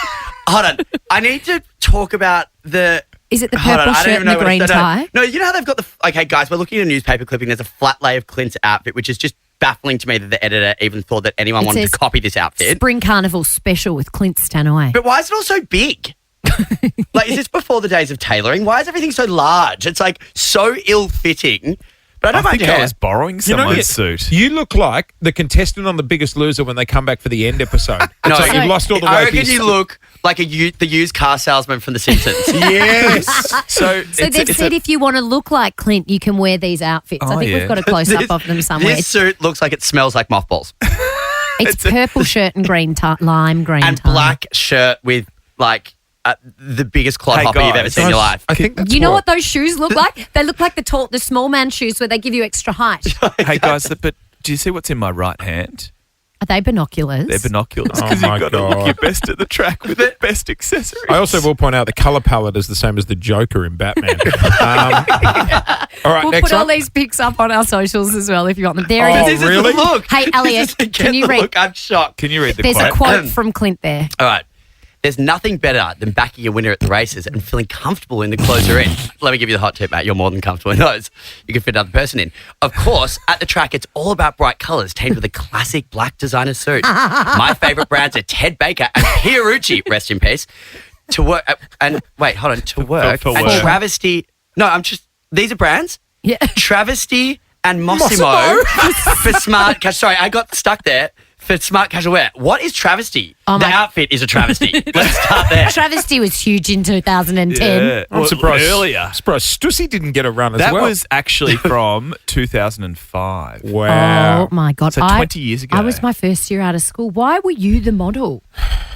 Hold on. I need to talk about the. Is it the Hold on, purple I don't shirt even and know the what green it's- tie? No, you know how they've got the. Okay, guys, we're looking at a newspaper clipping. There's a flat lay of Clint's outfit, which is just baffling to me that the editor even thought that anyone It wanted to says copy this outfit. Spring Carnival special with Clint Stanaway. But why is it all so big? Like, is this before the days of tailoring? Why is everything so large? It's like so ill-fitting. But I don't I mind think your I hair. was borrowing You know, someone's you- suit. You look like the contestant on The Biggest Loser when they come back for the end episode. It's No, like you've lost all the weight. I reckon but you look like the used car salesman from The Simpsons. Yes. So, So they've said if you want to look like Clint, you can wear these outfits. I Oh, think yeah. we've got a close-up of them somewhere. This suit looks like it smells like mothballs. It's purple shirt and green tie, lime green And tie. black shirt with, like, the biggest clodhopper you've ever seen in your life. I think that's You know what those shoes look like? They look like the small man shoes where they give you extra height. hey guys, but do you see what's in my right hand? Are they binoculars? They're binoculars Oh because my you've got to look God. your best at the track with the best accessories. I also will point out the color palette is the same as the Joker in Batman. All right, We'll next put all up. these pics up on our socials as well if you want them. There Oh, it is. This is really? the look. Hey, Elliot, This is- can you the read? Look, I'm shocked. Can you read the There's a quote? quote from Clint there. All right. There's nothing better than backing a winner at the races and feeling comfortable in the clothes you're in. Let me give you the hot tip, mate. You're more than comfortable in those. You can fit another person in. Of course, at the track, it's all about bright colours teamed with a classic black designer suit. My favourite brands are Ted Baker and Pierucci, rest in peace. To work, and wait, hold on, to work. for and work. Travesty. No, these are brands. Yeah. Travesty and Mossimo for smart cash. Sorry, I got stuck there. For smart casual wear. What is travesty? Oh The my- outfit is a travesty. Let's start there. Travesty was huge in 2010. Yeah. I'm Well, surprised. earlier. Surprised Stussy didn't get a run as That well. was actually from 2005. Wow. Oh my God. So 20 years ago. I was my first year out of school. Why were you the model?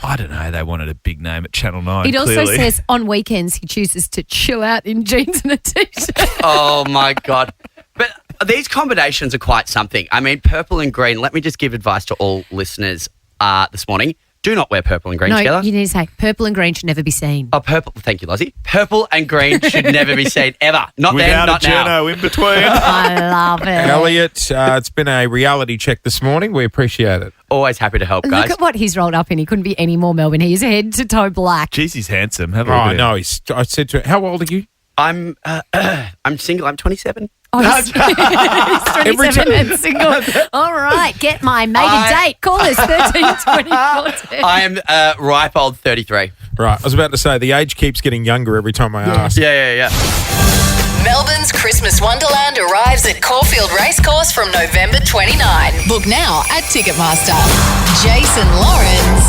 I don't know. They wanted a big name at Channel 9. It also clearly. says on weekends he chooses to chill out in jeans and a t-shirt. Oh my God. But these combinations are quite something. I mean, purple and green. Let me just give advice to all listeners this morning. do not wear purple and green No, together. you need to say purple and green should never be seen. Oh, purple. Thank you, Lozzie. Purple and green should never be seen ever. Not then, Without not a now. journo in between. I love it. Elliot, it's been a reality check this morning. We appreciate it. Always happy to help, guys. Look at what he's rolled up in. He couldn't be any more Melbourne. He's head to toe black. Jeez, he's handsome. Have a Oh, look at I him. know. I said to him, how old are you? I'm single. I'm 27. Oh, he's 27 and single. All right, get my maiden date. Call us 1324. I am ripe old 33. Right. I was about to say, the age keeps getting younger every time I ask. Yeah. Melbourne's Christmas Wonderland arrives at Caulfield Racecourse from November 29. Book now at Ticketmaster. Jason Lawrence,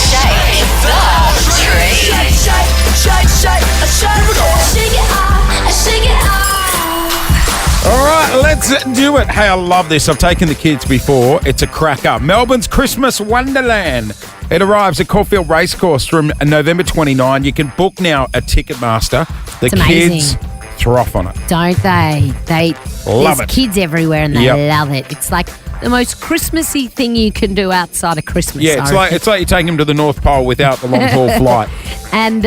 Shake the Tree. All right, let's do it. Hey, I love this. I've taken the kids before. It's a cracker. Melbourne's Christmas Wonderland. It arrives at Caulfield Racecourse from November 29. You can book now at Ticketmaster. The It's kids amazing. throw on it. Don't they? Love There's it. kids everywhere and they Yep. love it. It's like the most Christmassy thing you can do outside of Christmas. Yeah, I reckon. it's like you take them to the North Pole without the long haul flight. And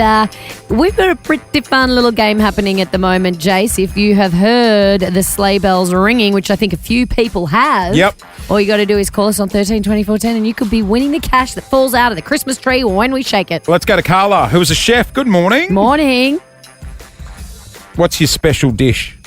we've got a pretty fun little game happening at the moment, Jase. If you have heard the sleigh bells ringing, which I think a few people have, Yep. all you got to do is call us on 13 24 10 and you could be winning the cash that falls out of the Christmas tree when we shake it. Let's go to Carla, who's a chef. Good morning. Morning. What's your special dish?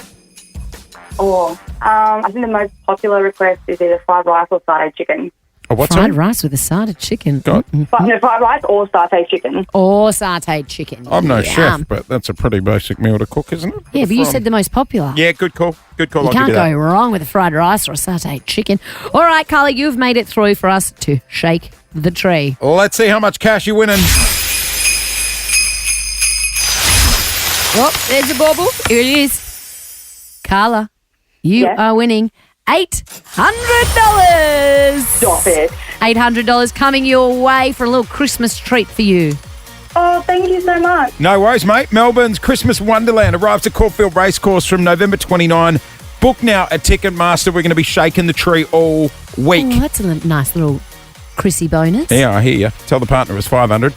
I think the most popular request is either fried rice or satay chicken. Oh, what's Fried that? rice with a side of chicken. God. No, fried rice or satay chicken. Or sauteed chicken. I'm no Yum. chef, but that's a pretty basic meal to cook, isn't it? Yeah, but you said the most popular. Yeah, good call. Good call. You I'll can't give you that. go wrong with a fried rice or a sauteed chicken. All right, Carla, you've made it through for us to shake the tree. Let's see how much cash you're winning. Oh, there's a bauble. Here it is. Carla, you Yes? are winning $800. Stop it. $800 coming your way for a little Christmas treat for you. Oh, thank you so much. No worries, mate. Melbourne's Christmas Wonderland arrives at Caulfield Racecourse from November 29. Book now at Ticketmaster. We're going to be shaking the tree all week. Oh, that's a nice little Chrissy bonus. Yeah, I hear you. Tell the partner it was 500.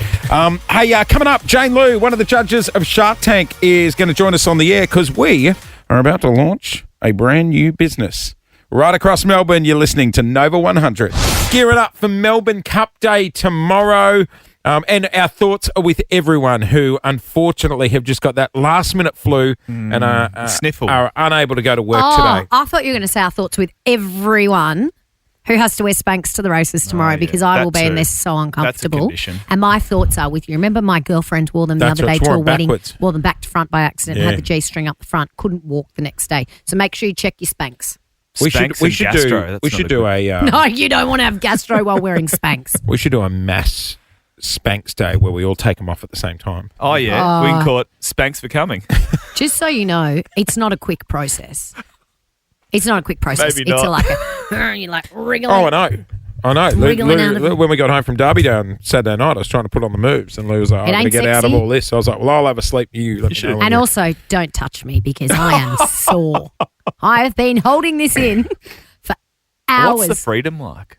Hey, coming up, Jane Lou, one of the judges of Shark Tank, is going to join us on the air because we are about to launch a brand new business. Right across Melbourne, you're listening to Nova 100. Gearing up for Melbourne Cup Day tomorrow. And our thoughts are with everyone who unfortunately have just got that last-minute flu and sniffle. are unable to go to work Oh, today. I thought you were going to say our thoughts with everyone who has to wear Spanx to the races tomorrow yeah, because I that will be in too. this so uncomfortable. condition. And my thoughts are with you. Remember my girlfriend wore them the That's other right, day she to wore a them wedding, backwards. wore them back to front by accident, Yeah. had the G-string up the front, couldn't walk the next day. So make sure you check your Spanx. We Spanx should and gastro, that's not do a a No, you don't want to have gastro while wearing Spanx. we should do a mass Spanx day where we all take them off at the same time. Oh, yeah. We can call it Spanx for coming. Just so you know, it's not a quick process. It's not a quick process. Maybe it's not. like you like wriggling. Oh, I know. Wriggling out of it. When we got home from Derby down Saturday night, I was trying to put on the moves, and Lou was like, It I'm going to ain't get out of sexy. all this. I was like, well, I'll have a sleep. You let me know when And you're- also, don't touch me because I am sore. I have been holding this in for hours. What's the freedom like?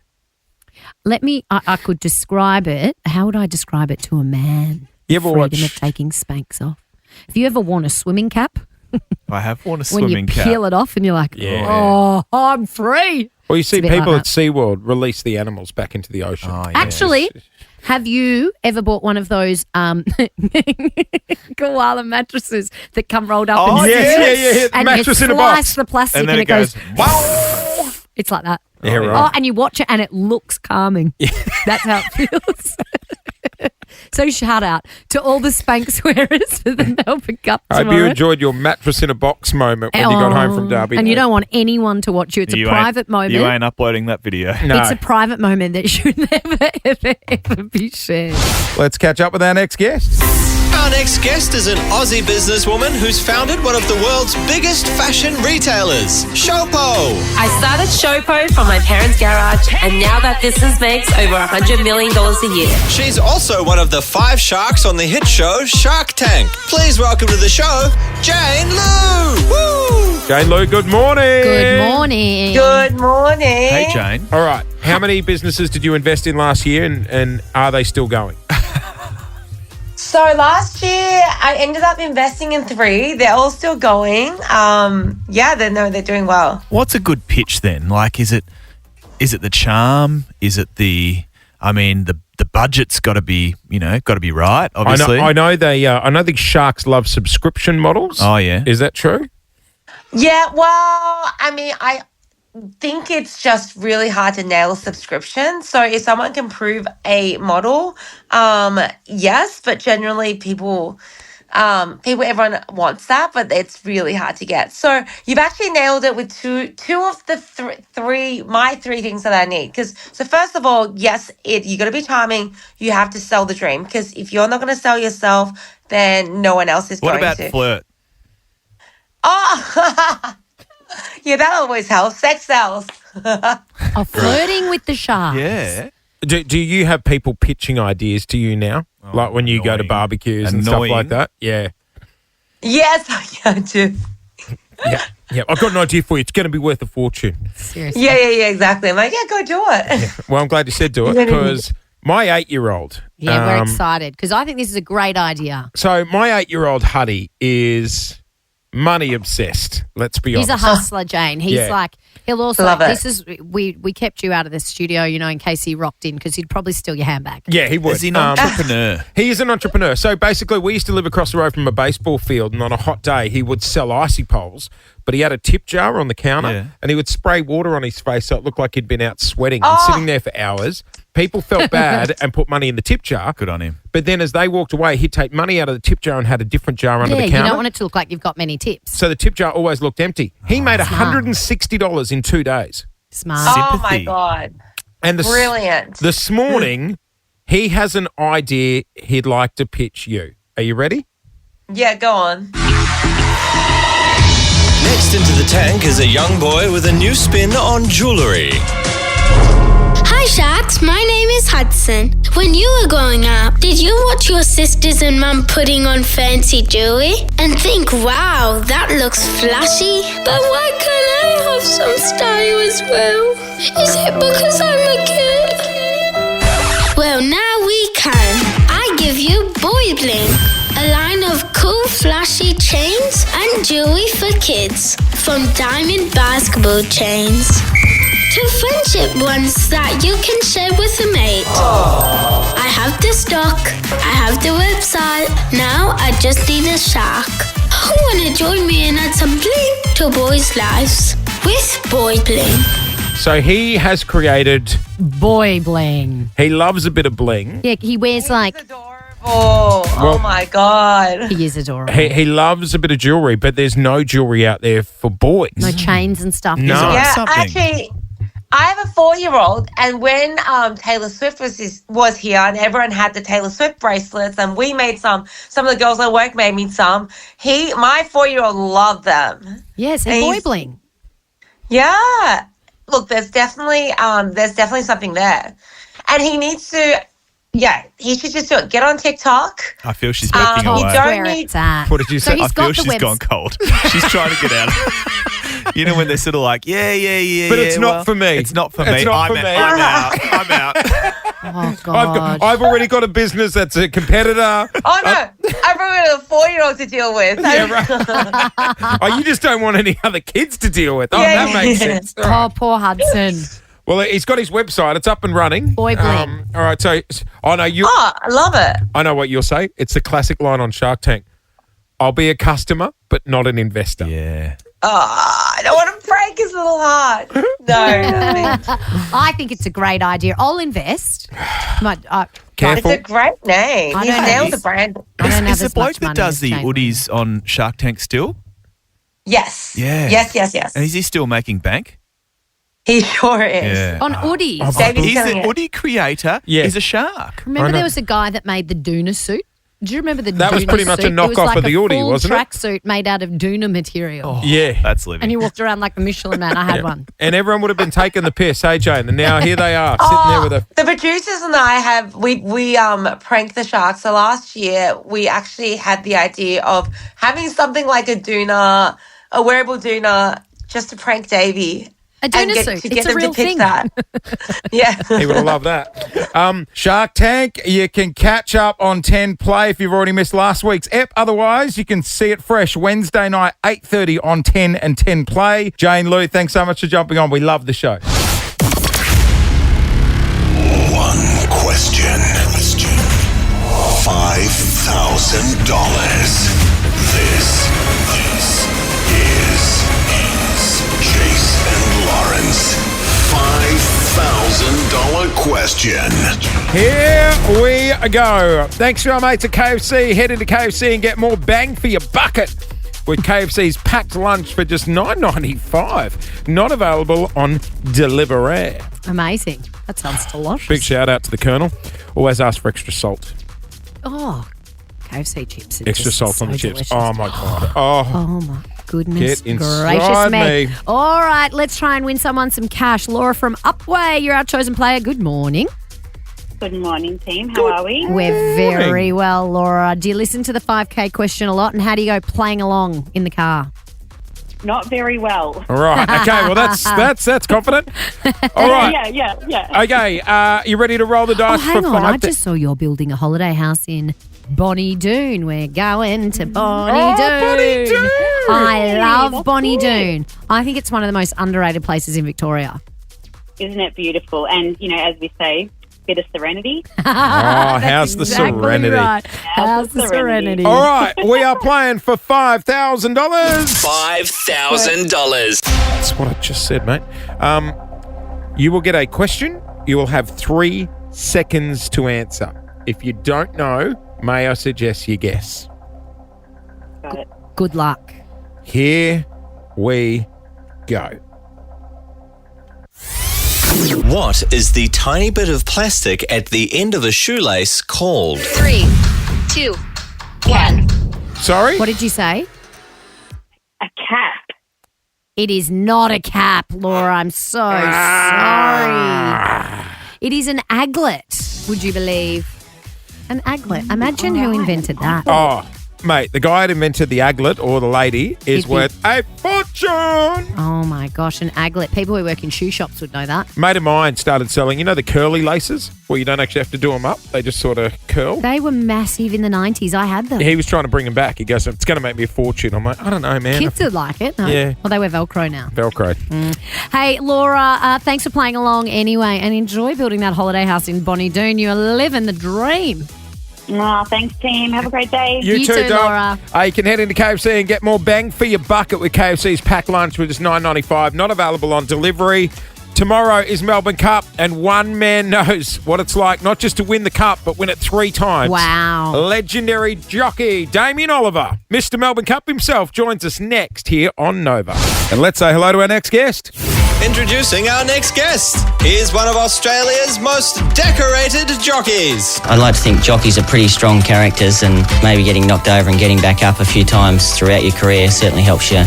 I could describe it. How would I describe it to a man? You ever Freedom watch- of taking Spanx off. Have you ever worn a swimming cap? I have worn a When you swimming cap. peel it off and you're like, Yeah. oh, I'm free. Well, you see It's a bit people like at SeaWorld release the animals back into the ocean. Oh, yeah. Actually, have you ever bought one of those koala mattresses that come rolled up? Oh, and yes, yeah. And Mattress you in a slice box. the plastic And and, then it goes, wow. it's like that. Yeah, Oh, right. and you watch it and it looks calming. That's how it feels. So shout out to all the Spanx wearers for the Melbourne Cup I hope you tomorrow. enjoyed your mattress in a box moment when you got home from Derby. And you Day. don't want anyone to watch you. It's You a ain't- private moment. You ain't uploading that video. No. It's a private moment that should never, ever be shared. Let's catch up with our next guest. Our next guest is an Aussie businesswoman who's founded one of the world's biggest fashion retailers, Shopo. I started Shopo from my parents' garage, and now that business makes over $100 million a year. She's also one of the 5 sharks on the hit show Shark Tank. Please welcome to the show, Jane Lou. Woo! Jane Lou, good morning. Good morning. Good morning. Hey, Jane. All right. How many businesses did you invest in last year, and are they still going? So last year, I ended up investing in 3. They're all still going. They're doing well. What's a good pitch then? Like, is it the charm? Is it the budget's got to be right. Obviously, I know the Sharks love subscription models. Oh yeah, is that true? Yeah, well, I think it's just really hard to nail a subscription. So if someone can prove a model, yes, but generally everyone wants that, but it's really hard to get. So you've actually nailed it with two of the my 3 things that I need. So first of all, yes, you got to be charming. You have to sell the dream, because if you're not going to sell yourself, then no one else is going to. What about flirt? Oh, yeah, that always helps. Sex sells. Flirting with the sharks. Yeah. Do you have people pitching ideas to you now? Like when you go to barbecues and stuff like that? Yeah. Yes, I do. Yeah, I've got an idea for you. It's going to be worth a fortune. Seriously. Yeah, exactly. I'm like, go do it. Yeah. Well, I'm glad you said do it, because my 8-year-old... Yeah, we're excited because I think this is a great idea. So my 8-year-old Huddy is money obsessed. Let's be honest. He's a hustler, Jane. He's like, he'll also, Love it. this is, we kept you out of the studio, in case he rocked in, because he'd probably steal your handbag. Yeah, he would. Is he an entrepreneur? He is an entrepreneur. So basically, we used to live across the road from a baseball field, and on a hot day, he would sell icy poles, but he had a tip jar on the counter, and he would spray water on his face so it looked like he'd been out sweating and sitting there for hours. People felt bad and put money in the tip jar. Good on him. But then as they walked away, he'd take money out of the tip jar and had a different jar under the counter. You don't want it to look like you've got many tips. So the tip jar always looked empty. He made $160 in 2 days. Smart. Oh, my God. And Brilliant. This morning, he has an idea he'd like to pitch you. Are you ready? Yeah, go on. Next into the tank is a young boy with a new spin on jewellery. Hi Sharks, my name is Hudson. When you were growing up, did you watch your sisters and mum putting on fancy jewelry and think, wow, that looks flashy? But why can't I have some style as well? Is it because I'm a kid? Well, now we can. I give you Boy Bling, a line of cool flashy chains and jewelry for kids, from diamond basketball chains to friendship ones that you can share with a mate. I have the stock, I have the website, now I just need a shark. Who wanna join me and add some bling to boys' lives with Boy Bling? So he has created... Boy Bling. He loves a bit of bling. Yeah, he wears Oh my God. He is adorable. He loves a bit of jewellery, but there's no jewellery out there for boys. No chains and stuff. No. Yeah, actually, I have a 4-year-old, and when Taylor Swift was here, and everyone had the Taylor Swift bracelets, and we made some of the girls at work made me some. My 4-year-old loved them. Yes, and Boy Bling. Yeah. Look, there's definitely something there, and he needs to. Yeah, he should just do it. Get on TikTok. I feel she's making away. You don't need. What did you say? I feel she's gone cold. She's trying to get out. You know when they're sort of like, yeah. But it's not for me. It's not for me. It's not for me. I'm out. Oh, God. I've already got a business that's a competitor. Oh, no. I've got a 4-year-old to deal with. Yeah, right. Oh, you just don't want any other kids to deal with. Oh, Yeah, that makes sense. All Oh, right. poor Hudson. Well, he's got his website. It's up and running. Boy Bling. All right, so I know you. Oh, I love it. I know what you'll say. It's the classic line on Shark Tank. I'll be a customer, but not an investor. Yeah. Oh, I don't want to break his little heart. No. I think it's a great idea. I'll invest. Careful. It's a great name. I He's don't nailed know. the brand. I don't have Is the as bloke much that money does as the Jane. Woodies on Shark Tank still? Yes. Yeah. Yes. And is he still making bank? He sure is. Yeah. On Oodies. David's He's selling an it. Woody creator. Yeah. He's a shark. Remember I know. there was a guy that made the Doona suit? Do you remember the That was Doona pretty much a suit? It was knockoff like of the a Oodie, full wasn't it? tracksuit made out of Doona material. Yeah. That's living. And he walked around like the Michelin Man. I had one. And everyone would have been taking the piss, hey, Jane? And now here they are, sitting there with a... The producers and I we pranked the sharks. So last year we actually had the idea of having something like a doona, a wearable doona, just to prank Davey. Aduna get, suit. to It's get a them real to pick thing. that. Yeah. He would have loved that. Shark Tank, you can catch up on 10 Play if you've already missed last week's ep. Otherwise, you can see it fresh Wednesday night, 8:30 on 10 and 10 Play. Jane, Lou, thanks so much for jumping on. We love the show. One question. $5,000. This is Jase and Lawrence. $5,000 question. Here we go. Thanks to our mates at KFC. Head into KFC and get more bang for your bucket with KFC's packed lunch for just $9.95. Not available on Deliveroo. Amazing. That sounds delicious. Big shout out to the Colonel. Always ask for extra salt. Oh, KFC chips. Are Extra just salt on the so chips. delicious. Oh, my God. Oh, my goodness Get inside gracious me. All right, let's try and win someone some cash. Laura from Upway, you're our chosen player. Good morning. Good morning, team. How are we? We're very well, Laura. Do you listen to the 5K question a lot, and how do you go playing along in the car? Not very well. all right. Okay, well, that's confident. All right. Yeah. Okay, you ready to roll the dice Oh, hang for on. five? I just saw you're building a holiday house in Bonnie Doon. We're going to Bonnie Doon. Bonnie Doon. I love That's Bonnie good. Doon. I think it's one of the most underrated places in Victoria. Isn't it beautiful? And, as we say, bit of serenity. How's the serenity? Right. How's the serenity? All right, we are playing for $5,000. $5,000. That's what I just said, mate. You will get a question. You will have 3 seconds to answer. If you don't know, may I suggest you guess? Got it. Good luck. Here we go. What is the tiny bit of plastic at the end of a shoelace called? 3, 2, 1. Sorry? What did you say? A cap. It is not a cap, Laura. I'm so sorry. It is an aglet, would you believe? An aglet. Imagine who invented that. Oh, mate, the guy that invented the aglet, or the lady, is worth a fortune. Oh, my gosh, an aglet. People who work in shoe shops would know that. Mate of mine started selling, the curly laces, where you don't actually have to do them up. They just sort of curl. They were massive in the 90s. I had them. He was trying to bring them back. He goes, it's going to make me a fortune. I'm like, I don't know, man. Kids would like it. No? Yeah. Well, they wear Velcro now. Velcro. Hey, Laura, thanks for playing along anyway, and enjoy building that holiday house in Bonnie Doon. You're living the dream. Oh, thanks, team. Have a great day. You too, Dom. Laura. You can head into KFC and get more bang for your bucket with KFC's packed lunch, which is $9.95. Not available on delivery. Tomorrow is Melbourne Cup, and one man knows what it's like not just to win the cup, but win it 3 times. Wow. Legendary jockey Damien Oliver, Mr. Melbourne Cup himself, joins us next here on Nova. And let's say hello to our next guest. Introducing our next guest. He's one of Australia's most decorated jockeys. I'd like to think jockeys are pretty strong characters, and maybe getting knocked over and getting back up a few times throughout your career certainly helps you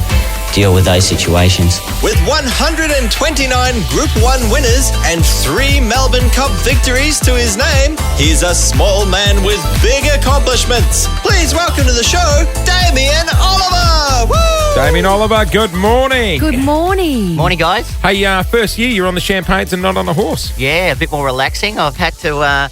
deal with those situations. With 129 Group 1 winners and 3 Melbourne Cup victories to his name, he's a small man with big accomplishments. Please welcome to the show, Damien Oliver. Woo! Damien Oliver, good morning. Good morning. Morning, guys. Hey, first year you're on the champagnes and not on a horse. Yeah, a bit more relaxing. I've had to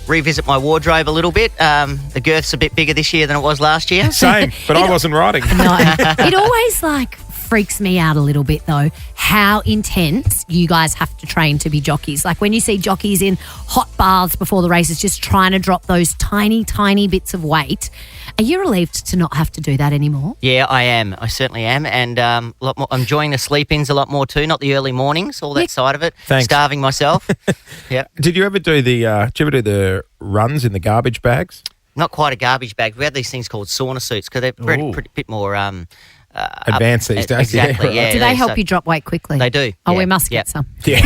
revisit my wardrobe a little bit. The girth's a bit bigger this year than it was last year. Same, but I wasn't riding. No, it always freaks me out a little bit though, how intense you guys have to train to be jockeys. Like when you see jockeys in hot baths before the races just trying to drop those tiny, tiny bits of weight. Are you relieved to not have to do that anymore? Yeah, I am. I certainly am. And a lot more, I'm enjoying the sleep-ins a lot more too, not the early mornings, all that side of it. Thanks. Starving myself. Yeah. Did you ever do the runs in the garbage bags? Not quite a garbage bag. We had these things called sauna suits because they're pretty bit more advanced these days. Exactly, yeah. Do they help you drop weight quickly? They do. Oh, yeah. we must get some. Yeah.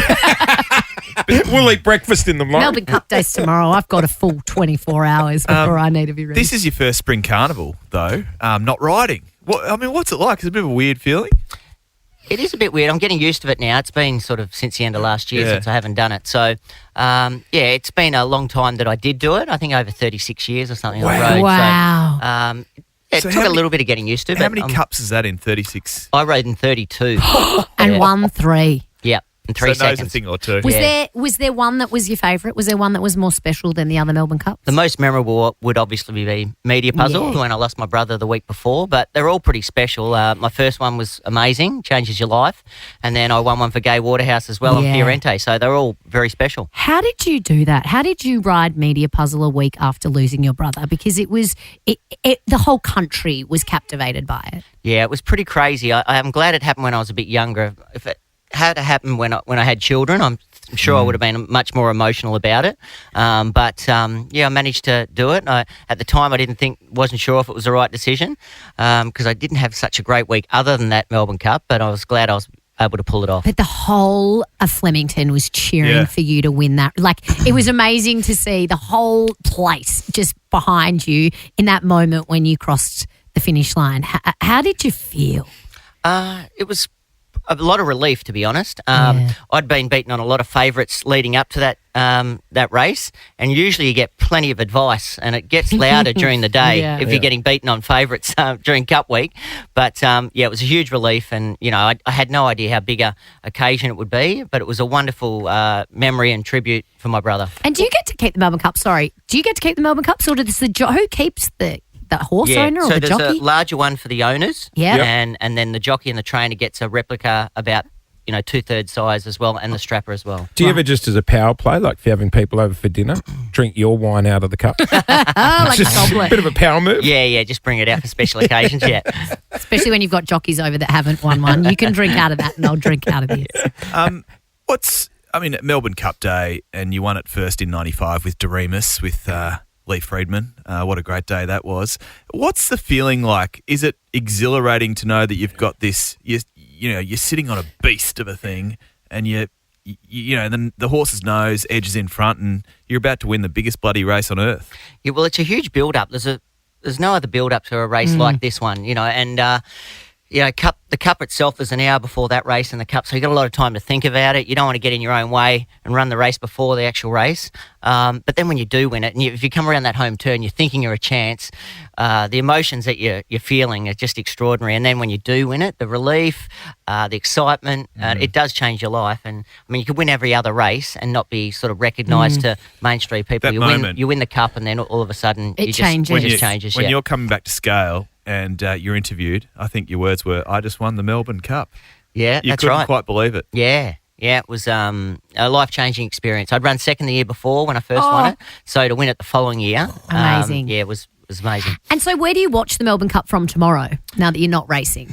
We'll eat breakfast in them, Lauren. Melbourne Cup days tomorrow. I've got a full 24 hours before I need to be ready. This is your first spring carnival, though, not riding. What's it like? It's a bit of a weird feeling. It is a bit weird. I'm getting used to it now. It's been sort of since the end of last year since I haven't done it. So, it's been a long time that I did do it. I think over 36 years or something on the road. Wow. So, it took a little bit of getting used to. How many cups is that in 36? I rode in 32. And won 3. Yep. In 3 so knows seconds. a thing or two. Was there one that was your favourite? Was there one that was more special than the other Melbourne Cups? The most memorable would obviously be Media Puzzle when I lost my brother the week before, but they're all pretty special. My first one was amazing, changes your life, and then I won one for Gay Waterhouse as well on Fiorente, so they're all very special. How did you do that? How did you ride Media Puzzle a week after losing your brother? Because the whole country was captivated by it. Yeah, it was pretty crazy. I'm glad it happened when I was a bit younger. If it had happened when I had children, I'm sure I would have been much more emotional about it. But I managed to do it. At the time, I wasn't sure if it was the right decision because I didn't have such a great week other than that Melbourne Cup, but I was glad I was able to pull it off. But the whole of Flemington was cheering for you to win that. Like, it was amazing to see the whole place just behind you in that moment when you crossed the finish line. How did you feel? It was a lot of relief, to be honest. I'd been beaten on a lot of favourites leading up to that race, and usually you get plenty of advice, and it gets louder during the day if you're getting beaten on favourites during Cup Week. But it was a huge relief, and I had no idea how big a occasion it would be, but it was a wonderful memory and tribute for my brother. And do you get to keep the Melbourne Cup? Sorry, do you get to keep the Melbourne Cups, or does who keeps the horse owner or the jockey? So there's a larger one for the owners, Yep. and then the jockey and the trainer gets a replica about 2/3 size as well, and the strapper as well. Do you ever just as a power play, like if you're having people over for dinner, drink your wine out of the cup? Like just a goblet. a bit of a power move. Yeah, just bring it out for special occasions, Especially when you've got jockeys over that haven't won one. You can drink out of that and I'll drink out of this. Melbourne Cup Day, and you won it first in 95 with Doremus, with Lee Friedman. What a great day that was. What's the feeling like? Is it exhilarating to know that you've got this, you're sitting on a beast of a thing, and then the horse's nose edges in front, and you're about to win the biggest bloody race on earth? Yeah, well, it's a huge build-up. There's no other build-up to a race like this one, and the cup itself is an hour before that race in the cup, so you've got a lot of time to think about it. You don't want to get in your own way and run the race before the actual race. But then when you do win it, and if you come around that home turn, you're thinking you're a chance, the emotions that you're feeling are just extraordinary. And then when you do win it, the relief, the excitement, it does change your life. And, you could win every other race and not be sort of recognised to Main Street people. You win the cup, and then all of a sudden it changes. When you're coming back to scale and you're interviewed, I think your words were, "I just won the Melbourne Cup." Yeah, you that's right. You couldn't quite believe it. Yeah, it was a life-changing experience. I'd run second the year before when I first won it, so to win it the following year, amazing. It was amazing. And so where do you watch the Melbourne Cup from tomorrow, now that you're not racing?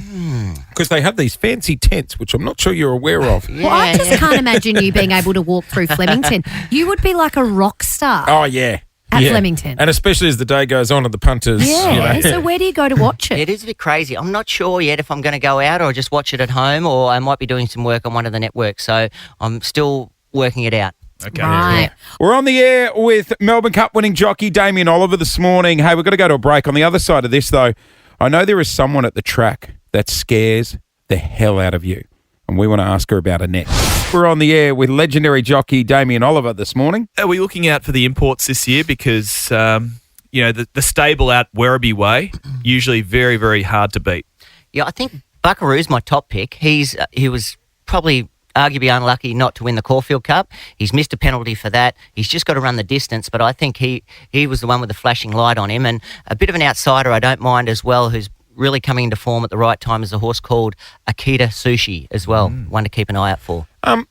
Because they have these fancy tents, which I'm not sure you're aware of. Well, I just can't imagine you being able to walk through Flemington. You would be like a rock star. Oh, yeah. At Flemington. And especially as the day goes on at the punters. Yeah, so where do you go to watch it? It is a bit crazy. I'm not sure yet if I'm going to go out or just watch it at home, or I might be doing some work on one of the networks, so I'm still working it out. Okay. Right. We're on the air with Melbourne Cup winning jockey Damien Oliver this morning. Hey, we've got to go to a break. On the other side of this, though, I know there is someone at the track that scares the hell out of you, and we want to ask her about her next. We're on the air with legendary jockey Damien Oliver this morning. Are we looking out for the imports this year? Because, the stable out Werribee way, usually very, very hard to beat. Yeah, I think Buckaroo's my top pick. He was probably arguably unlucky not to win the Caulfield Cup. He's missed a penalty for that. He's just got to run the distance, but I think he was the one with the flashing light on him. And a bit of an outsider I don't mind as well, who's really coming into form at the right time, is a horse called Akita Sushi as well, one to keep an eye out for.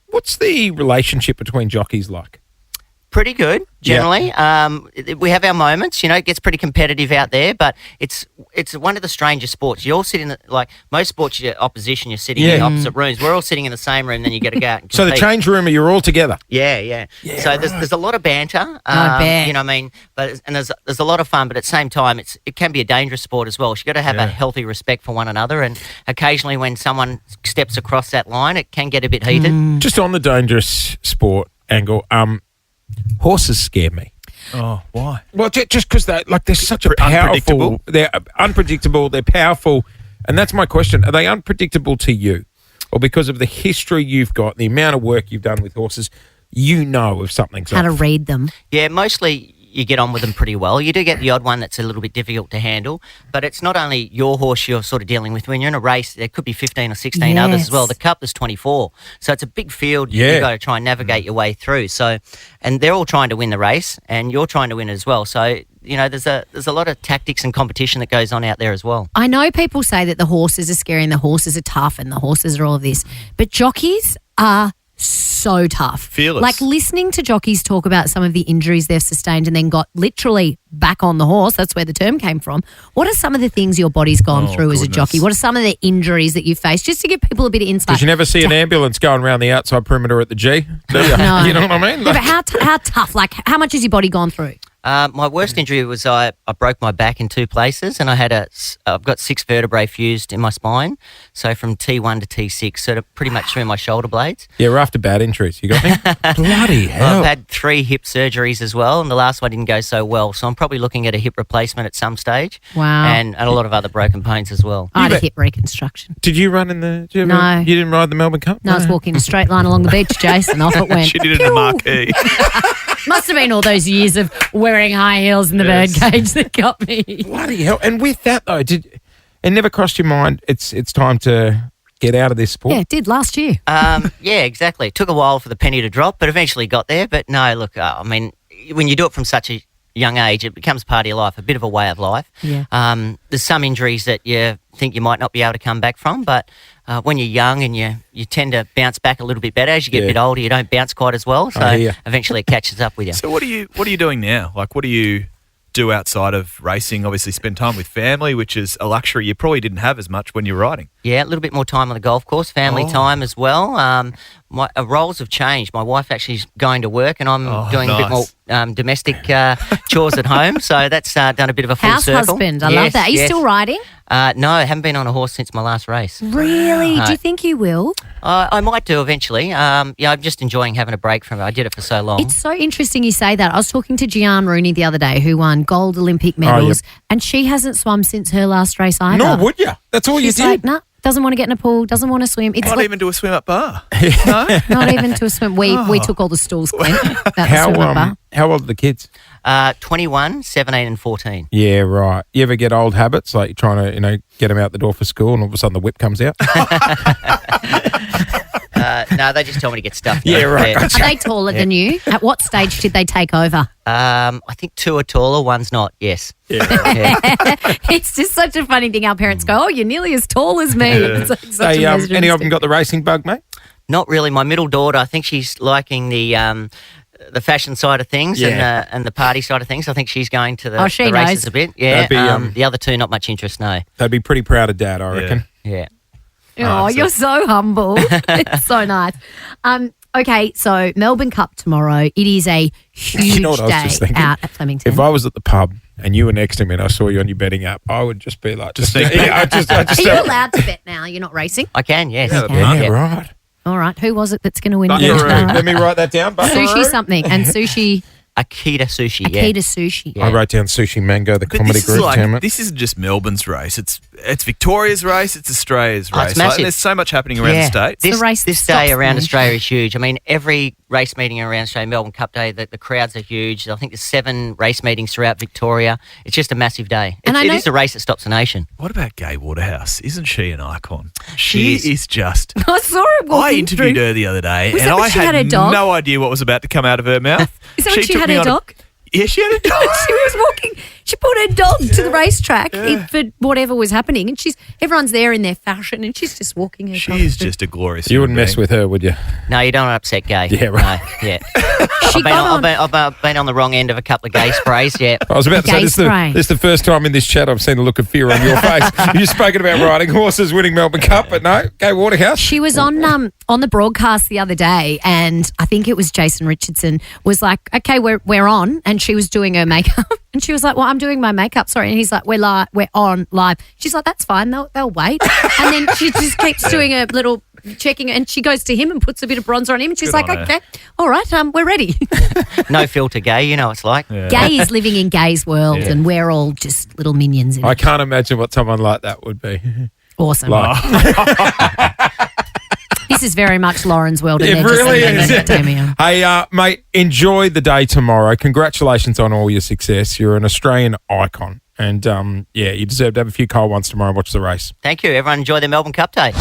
What's the relationship between jockeys like? Pretty good, generally. Yeah. We have our moments. It gets pretty competitive out there, but it's one of the strangest sports. You all sit in most sports, you're opposition. You're sitting in opposite rooms. We're all sitting in the same room. Then you got to go out and compete. So the change room, you're all together. Yeah. So there's a lot of banter. I bet. You know what I mean? But there's a lot of fun, but at the same time, it can be a dangerous sport as well. So you got to have a healthy respect for one another, and occasionally when someone steps across that line, it can get a bit heated. Just on the dangerous sport angle, horses scare me. Oh, why? Well, just because they're such a powerful... They're unpredictable, they're powerful, and that's my question. Are they unpredictable to you? Or because of the history you've got, the amount of work you've done with horses, if something's How to off? read them. Yeah, mostly you get on with them pretty well. You do get the odd one that's a little bit difficult to handle, but it's not only your horse you're sort of dealing with. When you're in a race, there could be 15 or 16 others as well. The Cup is 24, so it's a big field. Yeah. You've got to try and navigate your way through. So, and they're all trying to win the race, and you're trying to win as well. So, you know, there's a lot of tactics and competition that goes on out there as well. I know people say that the horses are scary and the horses are tough and the horses are all of this, but jockeys are so tough. Fearless. Like listening to jockeys talk about some of the injuries they've sustained and then got literally back on the horse. That's where the term came from. What are some of the things your body's gone through as a jockey? What are some of the injuries that you faced? Just to give people a bit of insight. Because you never see an ambulance going around the outside perimeter at the G, do you? No. You know what I mean? Yeah, but how tough? Like how much has your body gone through? My worst injury was I broke my back in 2 places, and I've got 6 vertebrae fused in my spine, so from T1 to T6, so pretty much through my shoulder blades. Yeah, we're after bad injuries. You got me? Bloody hell. I've had 3 hip surgeries as well, and the last one didn't go so well, so I'm probably looking at a hip replacement at some stage. Wow. And a lot of other broken bones as well. I had a hip reconstruction. Did you run in the... No. You didn't ride the Melbourne Cup? No, I was walking a straight line along the beach, Jase, and off it went. She did it in the marquee. Must have been all those years of wearing high heels in the birdcage that got me. Bloody hell. And with that, though, it never crossed your mind it's time to get out of this sport? Yeah, it did last year. Yeah, exactly. It took a while for the penny to drop, but eventually got there. But no, look, I mean, when you do it from such a young age, it becomes part of your life, a bit of a way of life. Yeah. There's some injuries that you think you might not be able to come back from, but when you're young and you tend to bounce back a little bit better. As you get a bit older, you don't bounce quite as well, so eventually it catches up with you. So what are you doing now? Like, what do you do outside of racing? Obviously spend time with family, which is a luxury you probably didn't have as much when you were riding. Yeah, a little bit more time on the golf course, family time as well. My roles have changed. My wife actually is going to work and I'm doing a bit more domestic chores at home. So that's done a bit of a full House circle. husband. I love that. Are you still riding? No, I haven't been on a horse since my last race. Really? No. Do you think you will? I might do eventually. Yeah, I'm just enjoying having a break from it. I did it for so long. It's so interesting you say that. I was talking to Gian Rooney the other day who won gold Olympic medals and she hasn't swum since her last race either. Nor would you. That's all She's you did. like, no, doesn't want to get in a pool, doesn't want to swim. It's Not like, even do a swim up bar. No? not even to a swim. We took all the stools, Clint. How old are the kids? 21, 17 and 14. Yeah, right. You ever get old habits, like you're trying to, get them out the door for school and all of a sudden the whip comes out? No, they just tell me to get stuff. Yeah, right. Are they taller than you? At what stage did they take over? I think 2 are taller, 1's not. Yes. Yeah, right. It's just such a funny thing. Our parents go, "Oh, you're nearly as tall as me." It's like such a measuring any of them stick. got the racing bug, mate? Not really. My middle daughter, I think she's liking the fashion side of things and the party side of things. I think she's going to the, she the races knows. a bit. Yeah. That'd be, the other 2, not much interest. No. They'd be pretty proud of Dad, I reckon. Yeah. Oh, you're so humble. It's so nice. Okay, so Melbourne Cup tomorrow. It is a huge You know what I was just day thinking? out at Flemington. If I was at the pub and you were next to me and I saw you on your betting app, I would just be like, Are you allowed to bet now? You're not racing? I can, yes. Yeah, right. All right. Who was it that's going to win? Let me write that down. Sushi something and sushi. Akita Sushi. Akita Sushi. I wrote down Sushi Mango, the comedy this is group tournament. This isn't just Melbourne's race. It's Victoria's race. It's Australia's Oh, race. it's massive. There's so much happening around the states. This day around Australia is huge. I mean, every race meeting around Australia, Melbourne Cup Day, the crowds are huge. I think there's 7 race meetings throughout Victoria. It's just a massive day. It is a race that stops a nation. What about Gay Waterhouse? Isn't she an icon? She is just... I saw her walking I interviewed her the other day Was and that when I she had her had dog? no idea what was about to come out of her mouth. Is that when she took had me her on a- dog? Yeah, she had a dog. She was walking. She brought her dog to the racetrack for whatever was happening, and everyone's there in their fashion, and she's just walking her dog. She's just a glorious You wouldn't human mess being. with her, would you? No, you don't want to upset Gay. Yeah, right. No, yeah. I've been on the wrong end of a couple of gay sprays, yeah. I was about to say, Gay this spray. is the first time in this chat I've seen a look of fear on your face. You've spoken about riding horses, winning Melbourne Cup, but no, Gay Waterhouse. She was on the broadcast the other day, and I think it was Jason Richardson was like, "Okay, we're on," and she was doing her makeup, and she was like, "Well, I'm doing my makeup, sorry," and he's like, "We're on live." She's like, "That's fine, they'll wait," and then she just keeps doing a little checking, and she goes to him and puts a bit of bronzer on him, and she's Good like, on her. "Okay, all right, we're ready." No filter, Gay. You know what it's like. Gay is living in Gay's world, and we're all just little minions in I it. can't imagine what someone like that would be. Awesome. Like, He's This is very much Lauren's world. And It they're just really living is. entertainment. Hey, mate, enjoy the day tomorrow. Congratulations on all your success. You're an Australian icon. And, you deserve to have a few cold ones tomorrow and watch the race. Thank you. Everyone enjoy the Melbourne Cup day.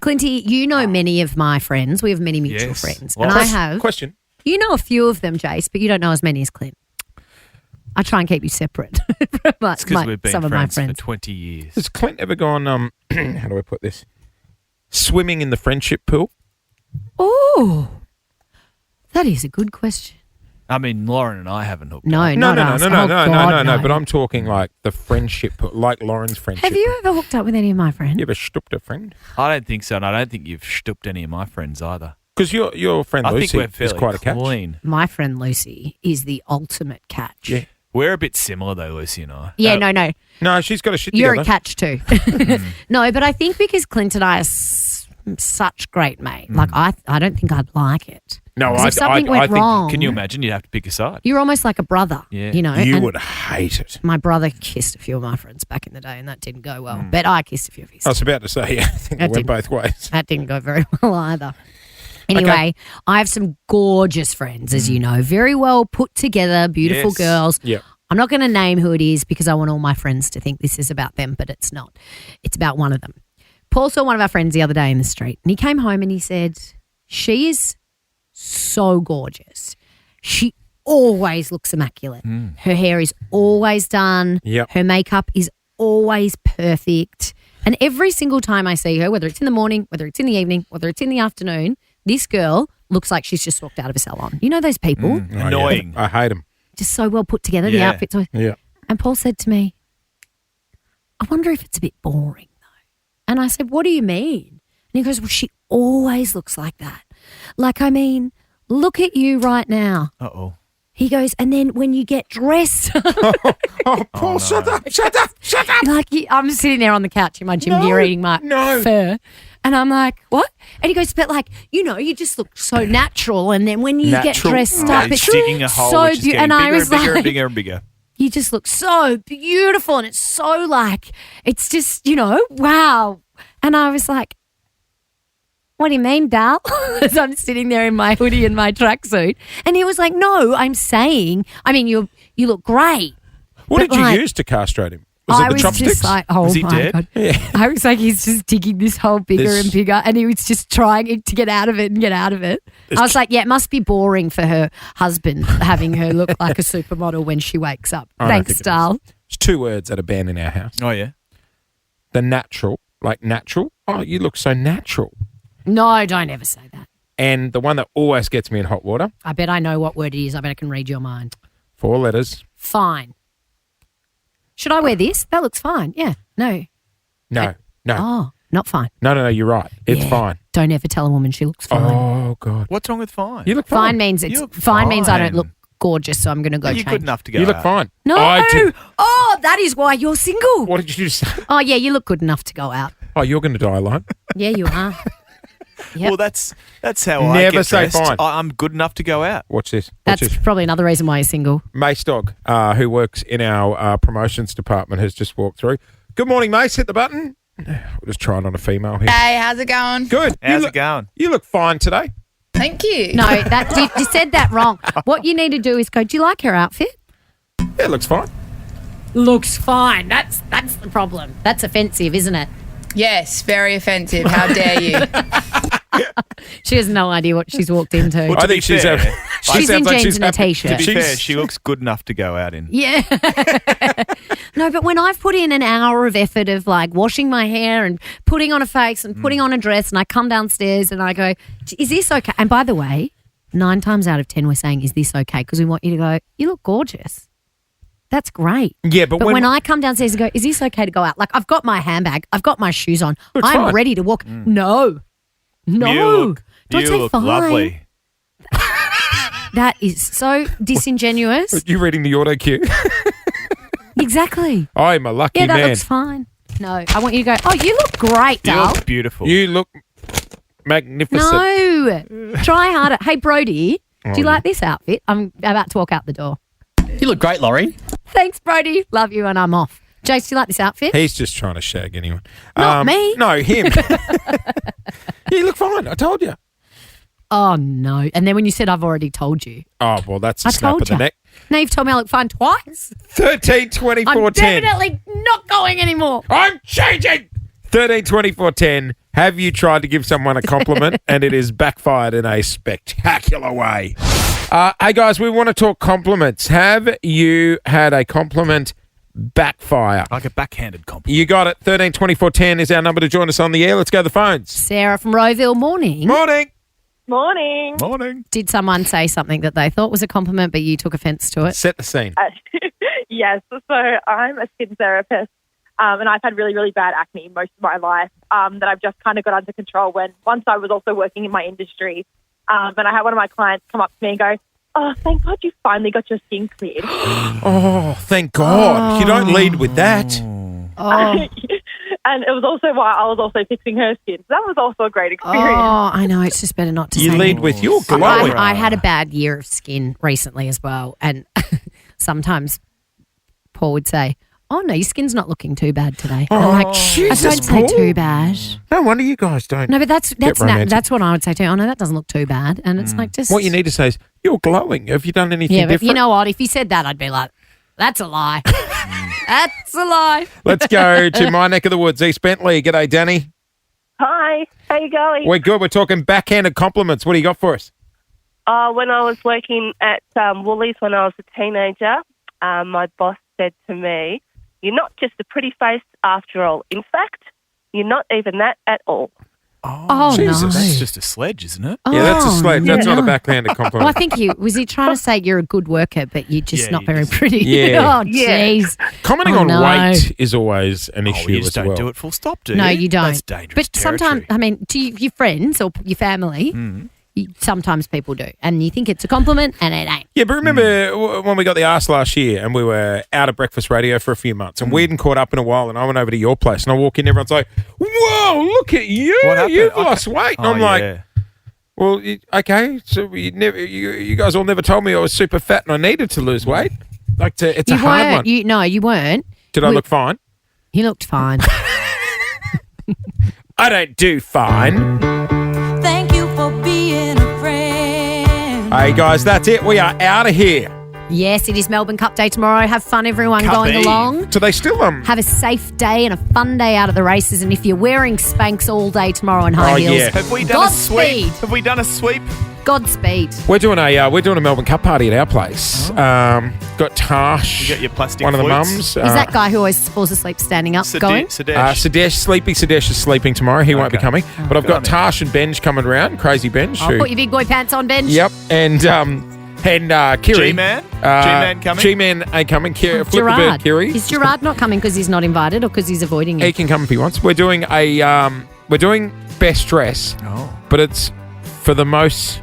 Clinty, you know many of my friends. We have many mutual Yes. friends. Well, and I have. Question. You know a few of them, Jase, but you don't know as many as Clint. I try and keep you separate from It's because we've been some of my friends for friends. 20 years. Has Clint ever gone, how do I put this? Swimming in the friendship pool? Oh, that is a good question. I mean, Lauren and I haven't hooked No, up. not us. Oh, God, no. But I'm talking like the friendship pool, like Lauren's friendship. Have you ever hooked up with any of my friends? You ever stooped a friend? I don't think so, and I don't think you've stooped any of my friends either. Because your friend I think Lucy we're is fairly quite a catch. clean. My friend Lucy is the ultimate catch. Yeah. We're a bit similar though, Lucy and I. Yeah, no. No, she's got a shit You're together. a catch too. No, but I think because Clint and I are such great mates, like I don't think I'd like it. No, 'Cause if something went think, wrong, can you imagine you'd have to pick a side? you're almost like a brother. Yeah. You know, You and would hate it. My brother kissed a few of my friends back in the day, and that didn't go well. But I kissed a few of his. I was about to say, I think it went both ways. That didn't go very well either. Anyway, I have some gorgeous friends, as you know, very well put together, beautiful Yes. girls. Yeah. I'm not going to name who it is because I want all my friends to think this is about them, but it's not. It's about one of them. Paul saw one of our friends the other day in the street, and he came home and he said, she is so gorgeous. She always looks immaculate. Her hair is always done. Yep. Her makeup is always perfect. And every single time I see her, whether it's in the morning, whether it's in the evening, whether it's in the afternoon, this girl looks like she's just walked out of a salon. You know those people? Annoying. I hate them. Just so well put together, the Yeah. outfits. Yeah. And Paul said to me, I wonder if it's a bit boring though. And I said, what do you mean? And he goes, well, she always looks like that. Like, I mean, look at you right now. Uh-oh. He goes, and then when you get dressed, Oh, Paul, shut up. like I'm sitting there on the couch in my gym gear eating my fur. And I'm like, what? And he goes, but like, you know, you just look so natural. And then when you get Natural. dressed Yeah, up, he's it's digging a hole so which is getting and I bigger was and bigger like, and bigger and bigger. you just look so beautiful. And it's so like, it's just, you know, wow. And I was like, what do you mean, Dal? As I'm sitting there in my hoodie and my tracksuit. And he was like, no, I'm saying, I mean, you look great. What But did you like, use to castrate him? Was I it the was chopsticks? just like, oh Was he my dead? God. Yeah. I was like, he's just digging this hole bigger There's- and bigger. And he was just trying to get out of it and get out of it. I was like, yeah, it must be boring for her husband having her look like a supermodel when she wakes up. I don't Thanks, think it Dal. It's two words at a band in our house. Oh, yeah? The natural, like natural. Oh, you look so natural. No, don't ever say that. And the one that always gets me in hot water, I bet I know what word it is. I bet I can read your mind. 4 letters. Fine. Should I wear this? That looks fine. Yeah. No. No, no. Oh, not fine. No, you're right. It's Yeah. fine. Don't ever tell a woman she looks fine. Oh, God. What's wrong with fine? You look Fine fine. means You it's look fine means I don't fine. look gorgeous, so I'm going to go You're change. good enough to go You look out. fine. No. I do. Oh, that is why you're single. What did you say? Oh, yeah, you look good enough to go out. Oh, you're going to die alone. Yeah, you are. Yep. Well, that's how I Never get say dressed. fine. I'm good enough to go out. Watch this. Watch That's this. probably another reason why you're single. Mace Dog, who works in our promotions department, has just walked through. Good morning, Mace. Hit the button. We're just trying on a female here. Hey, how's it going? Good. How's it going? You look fine today. Thank you. No, you said that wrong. What you need to do is go, do you like her outfit? Yeah, it looks fine. Looks fine. That's the problem. That's offensive, isn't it? Yes, very offensive. How dare you? She has no idea what she's walked into. Well, I to be think she's fair, having- She's sounds in like jeans she's and a happy. t-shirt. To be She's- fair, she looks good enough to go out in. Yeah. No, but when I've put in an hour of effort of like washing my hair and putting on a face and putting on a dress and I come downstairs and I go, is this okay? And by the way, 9 times out of 10 we're saying, is this okay? Because we want you to go, you look gorgeous. That's great. Yeah, but when I come downstairs and go, is this okay to go out? Like I've got my handbag, I've got my shoes on, Looks I'm fine. ready to walk. No. You look, Don't you say look fine. lovely. That is so disingenuous. You reading the auto cue? Exactly. I'm a lucky Yeah, that man. looks fine. No, I want you to go, oh, you look great, You Dal. look beautiful. You look magnificent. No. Try harder. Hey, Brody, do you yeah. like this outfit? I'm about to walk out the door. You look great, Laurie. Thanks, Brody. Love you, and I'm off. Jase, do you like this outfit? He's just trying to shag anyone. Not me. No, him. You look fine. I told you. Oh, no. And then when you said, I've already told you. Oh, well, that's a I snap told of the you. neck. Now you've told me I look fine twice. 13, 24, I'm 10. definitely not going anymore. I'm changing. 13, 24, 10. Have you tried to give someone a compliment and it has backfired in a spectacular way? Hey, guys, we want to talk compliments. Have you had a compliment backfire? Like a backhanded compliment. You got it. 13, 24, 10 is our number to join us on the air. Let's go to the phones. Sarah from Rowville, morning. Morning. Morning. Morning. Did someone say something that they thought was a compliment, but you took offence to it? Set the scene. Yes. So I'm a skin therapist, and I've had really, really bad acne most of my life that I've just kind of got under control once I was also working in my industry. And I had one of my clients come up to me and go, "Oh, thank God you finally got your skin cleared." Oh, thank God. You don't lead with that. Oh. And it was also why I was also fixing her skin. So that was also a great experience. Oh, I know. It's just better not to You say lead more. with you're glowing. I had a bad year of skin recently as well. And sometimes Paul would say, "Oh, no, your skin's not looking too bad today." Oh, I'm like, Jesus, I don't say Paul. too bad. No wonder you guys don't. No, but that's romantic. that's what I would say too. Oh, no, that doesn't look too bad. And it's like just... What you need to say is, you're glowing. Have you done anything Yeah, but different? you know what? If he said that, I'd be like, that's a lie. That's a lie. Let's go to my neck of the woods, East Bentley. G'day, Danny. Hi, how you going? We're good. We're talking backhanded compliments. What do you got for us? When I was working at Woolies when I was a teenager, my boss said to me, "You're not just a pretty face after all. In fact, you're not even that at all." Oh, Jesus. no. That's just a sledge, isn't it? Yeah, that's a Oh, sledge. That's no. not a backhanded Well, I compliment. think was he trying to say you're a good worker, but you're just Yeah, not you very just- pretty? Yeah. Oh, jeez. Commenting Oh, on no. weight is always an issue You just as don't well. do it full stop, do No, you? you don't. That's dangerous But sometimes, I mean, to your friends or your family, sometimes people do. And you think it's a compliment and it ain't. Yeah, but remember when we got the arse last year and we were out of breakfast radio for a few months and we hadn't caught up in a while and I went over to your place and I walk in, everyone's like, "Whoa, look at you. What happened? You've lost weight." And Oh, I'm like, yeah. well, okay, so you guys all never told me I was super fat and I needed to lose weight. Like, it's a hard one. You weren't. Did I look fine? You looked fine. I don't do fine. Thank you for being a friend. Hey, guys, that's it. We are out of here. Yes, it is Melbourne Cup Day tomorrow. Have fun, everyone, Cup going Eve. along. Do they still Have a safe day and a fun day out at the races. And if you're wearing Spanx all day tomorrow in high Oh, heels, yeah. Have we done a sweep? Godspeed. Have we done a sweep? Godspeed. We're doing a Melbourne Cup party at our place. Got Tash. You got your plastic one of the flutes? mums. Is that guy who always falls asleep standing up going? Sadesh is sleeping tomorrow. He won't be coming. But I've got Tash and Benj coming around. Crazy Benj. I'll put your big boy pants on, Ben. Yep. And Kiri. G-Man? G-Man coming? G-Man ain't coming. Flip the bird, Gerard. Kiri. Is Gerard not coming because he's not invited or because he's avoiding He it? can come if he wants. We're doing best dress. Oh. But it's for the most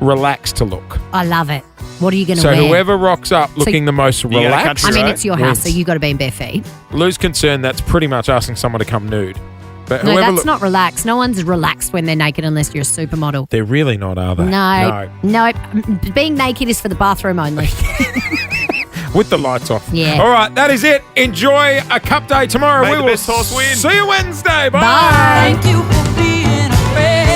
relaxed to look. I love it. What are you going to So wear? whoever rocks up looking the most You got a relaxed. country I mean, road? it's your house, so wins. you got to be in bare feet. Lose concern, that's pretty much asking someone to come nude. But No, whoever that's not relaxed. No one's relaxed when they're naked unless you're a supermodel. They're really not, are they? No. Being naked is for the bathroom only. With the lights off. Yeah. All right, that is it. Enjoy a cup day tomorrow. May we the will best horse win. see you Wednesday. Bye. Thank you for being a friend.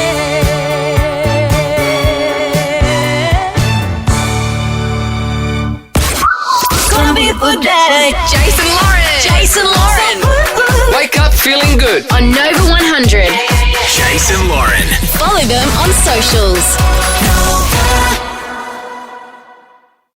It's gonna be a good day. Jason Lauren. Wake up feeling good. On Nova 100. Jason Lauren. Follow them on socials.